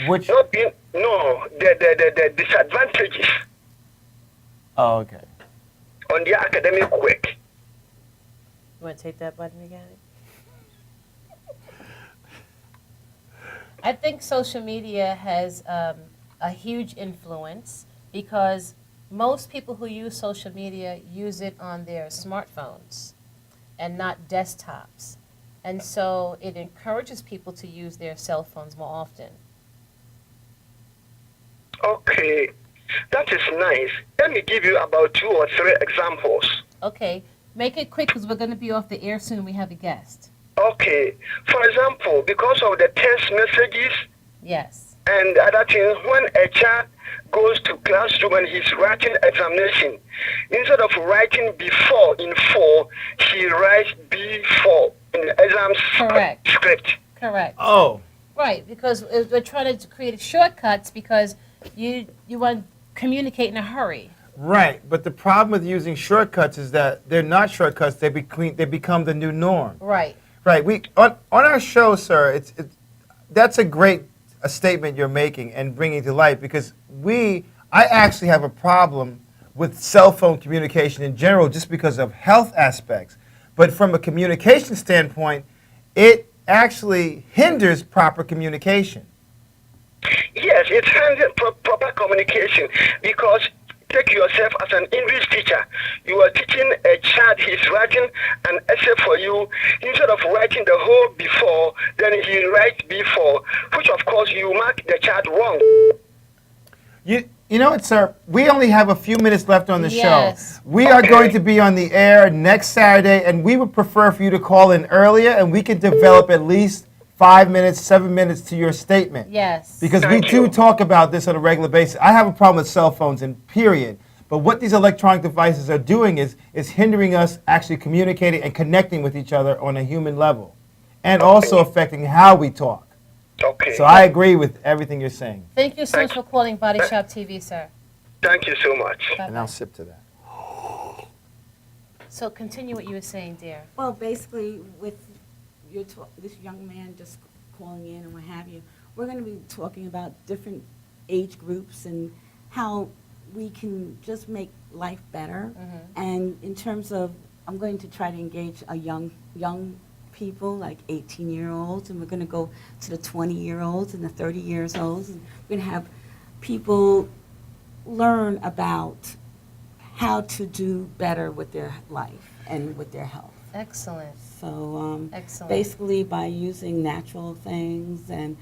Which? No, the disadvantages Oh, okay. on their academic work. You want to take that button again? I think social media has a huge influence because most people who use social media use it on their smartphones and not desktops. And so it encourages people to use their cell phones more often. Okay, that is nice. Let me give you about 2 or 3 examples. Okay, make it quick because we're going to be off the air soon. We have a guest. Okay, for example, because of the text messages Yes. and other things, when a child goes to classroom and he's writing examination, instead of writing before in 4, he writes B4 in the exam script. Correct. Oh. Right, because we're trying to create shortcuts because you want to communicate in a hurry. Right, but the problem with using shortcuts is that they're not shortcuts. They become the new norm. Right. Right. We on our show, sir. That's a great statement you're making and bringing to light because I actually have a problem with cell phone communication in general, just because of health aspects. But from a communication standpoint, it actually hinders proper communication. Yes, it hinders proper communication because take yourself as an English teacher. You are teaching a child, he's writing an essay for you. Instead of writing the whole before, then he writes before, which of course you mark the child wrong. You know what, sir? We only have a few minutes left on the Yes. show. We are going to be on the air next Saturday, and we would prefer for you to call in earlier, and we can develop at least 5 minutes, 7 minutes to your statement. Yes. Because we do talk about this on a regular basis. I have a problem with cell phones, and period. But what these electronic devices are doing is hindering us actually communicating and connecting with each other on a human level, and also affecting how we talk. Okay. So I agree with everything you're saying. Thank you so much for calling Body Shop TV, sir. Thank you so much. And I'll sip to that. So continue what you were saying, dear. Well, basically, with this young man just calling in and what have you, we're going to be talking about different age groups and how we can just make life better. And in terms of, I'm going to try to engage a young people, like 18-year-olds, and we're going to go to the 20-year-olds and the 30-years-olds. And we're going to have people learn about how to do better with their life and with their health. Excellent. So Excellent. basically by using natural things and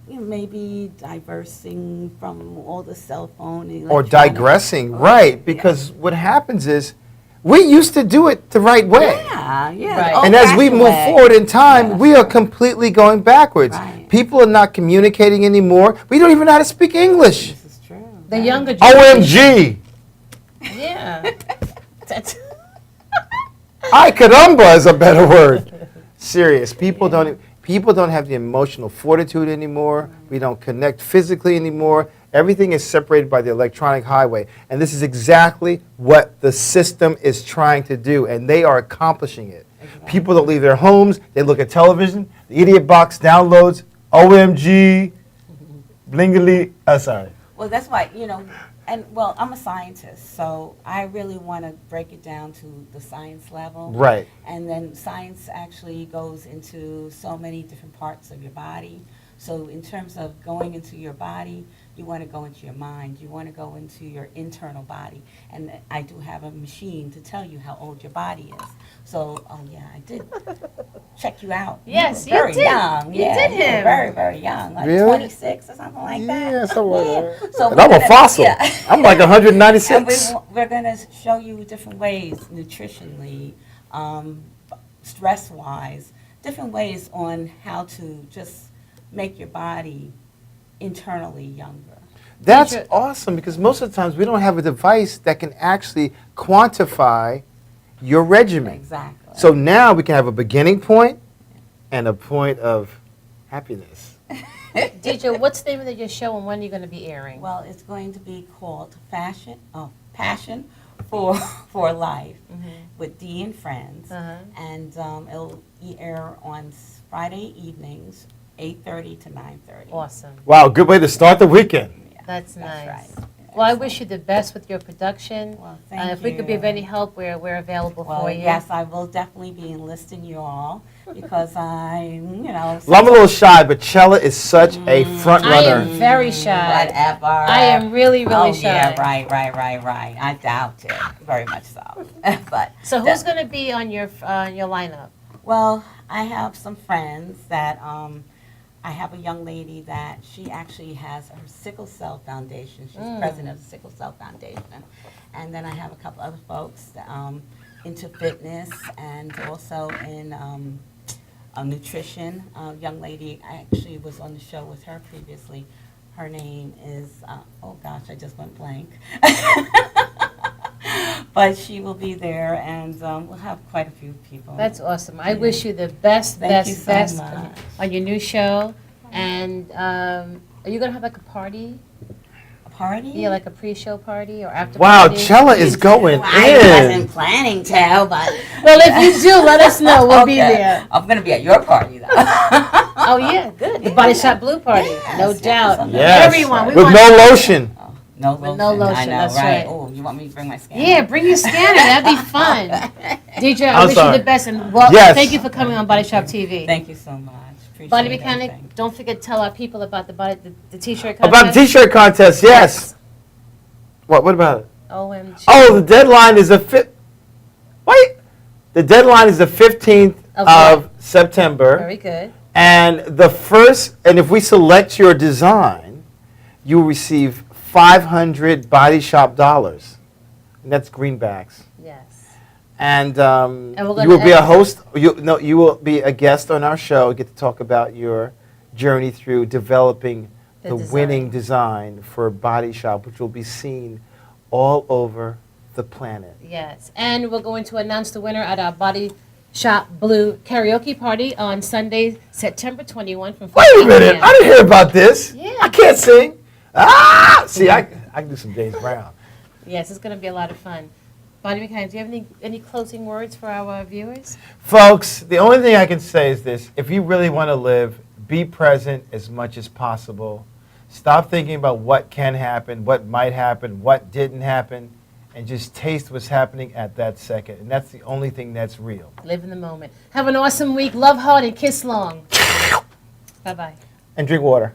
you know, maybe diversing from all the cell phone and Or electronic- digressing, right? Because what happens is we used to do it the right way. Yeah, Right. And as we old-fashioned move way. forward in time, we are completely going backwards. Right. People are not communicating anymore. We don't even know how to speak English. This is true. The younger generation. OMG! Yeah. That's Ay caramba is a better word. Serious. People don't have the emotional fortitude anymore. We don't connect physically anymore. Everything is separated by the electronic highway. And this is exactly what the system is trying to do, and they are accomplishing it. People don't leave their homes. They look at television. The Idiot Box downloads OMG, blingly. Sorry. Well, that's why, you know, and well, I'm a scientist, so I really want to break it down to the science level. Right. And then science actually goes into so many different parts of your body. So in terms of going into your body, You want to go into your mind. You want to go into your internal body. And I do have a machine to tell you how old your body is. So, oh yeah, I did check you out. Yes, you were very you did. young. You Yeah, did you were him. very, very young, like Really? 26 or something like that. Yeah, something like that. So And we're I'm a gonna- fossil. yeah. I'm like 196. And we're going to show you different ways, nutritionally, stress-wise, different ways on how to just make your body internally younger. That's awesome because most of the times we don't have a device that can actually quantify your regimen. Exactly. So now we can have a beginning point and a point of happiness. DJ, what's the name of your show and when are you going to be airing? Well, it's going to be called Passion for Life with Dee and Friends, and it'll air on Friday evenings, 8:30 to 9:30. Awesome. Wow, good way to start the weekend. That's nice. Well, I wish you the best with your production. Thank if we could be of you. any help, we're available Well, for you. yes, I will definitely be enlisting you all because Well, I'm a little shy, but Chella is such a front I runner. am very shy. Whatever. I am really, really shy. Yeah, right. I doubt it. Very much so. But So who's going to be on your lineup? Well, I have some friends that I have a young lady that she actually has her Sickle Cell Foundation. She's president of the Sickle Cell Foundation. And then I have a couple other folks that, into fitness and also in nutrition. A young lady, I actually was on the show with her previously. Her name is, oh gosh, I just went blank. But she will be there, and we'll have quite a few people. That's awesome. I wish you the best, Thank you best, so best much. on your new show. And are you going to have like a party? A party? Yeah, like a pre-show party or after Wow, party? Chella is going I in. wasn't planning to, but... Well, if you do, let us know. We'll be Okay. there. I'm going to be at your party, though. Oh, yeah, good. The Body Shop Blue Party. No doubt. Yes, Everyone. We with want no lotion. No With lotion. no lotion, I know, that's right? right. Oh, you want me to bring my scanner? Yeah, bring your scanner. That'd be fun. DJ, I I'm wish sorry. you the best. And well, Yes. thank you for coming on Body Shop TV. Thank you so much. Appreciate Body it, Mechanic, everything. don't forget to tell our people about the T-shirt contest. About the T-shirt contest, yes. What about it? OMG. Oh, the deadline is Wait. The deadline is the 15th Of of September. Very good. And if we select your design, you will receive 500 Body Shop dollars. And that's greenbacks. Yes. And we're you gonna will be a edit it. host. You will be a guest on our show. Get to talk about your journey through developing The the design. winning design for Body Shop, which will be seen all over the planet. Yes. And we're going to announce the winner at our Body Shop Blue karaoke party on Sunday, September 21 from 4 Wait a minute! p.m. I didn't hear about this. Yeah. I can't sing. See, I can do some James Brown. Yes, it's going to be a lot of fun. Body Mechanic, do you have any closing words for our viewers? Folks, the only thing I can say is this. If you really want to live, be present as much as possible. Stop thinking about what can happen, what might happen, what didn't happen, and just taste what's happening at that second. And that's the only thing that's real. Live in the moment. Have an awesome week. Love hard and kiss long. Bye-bye. And drink water.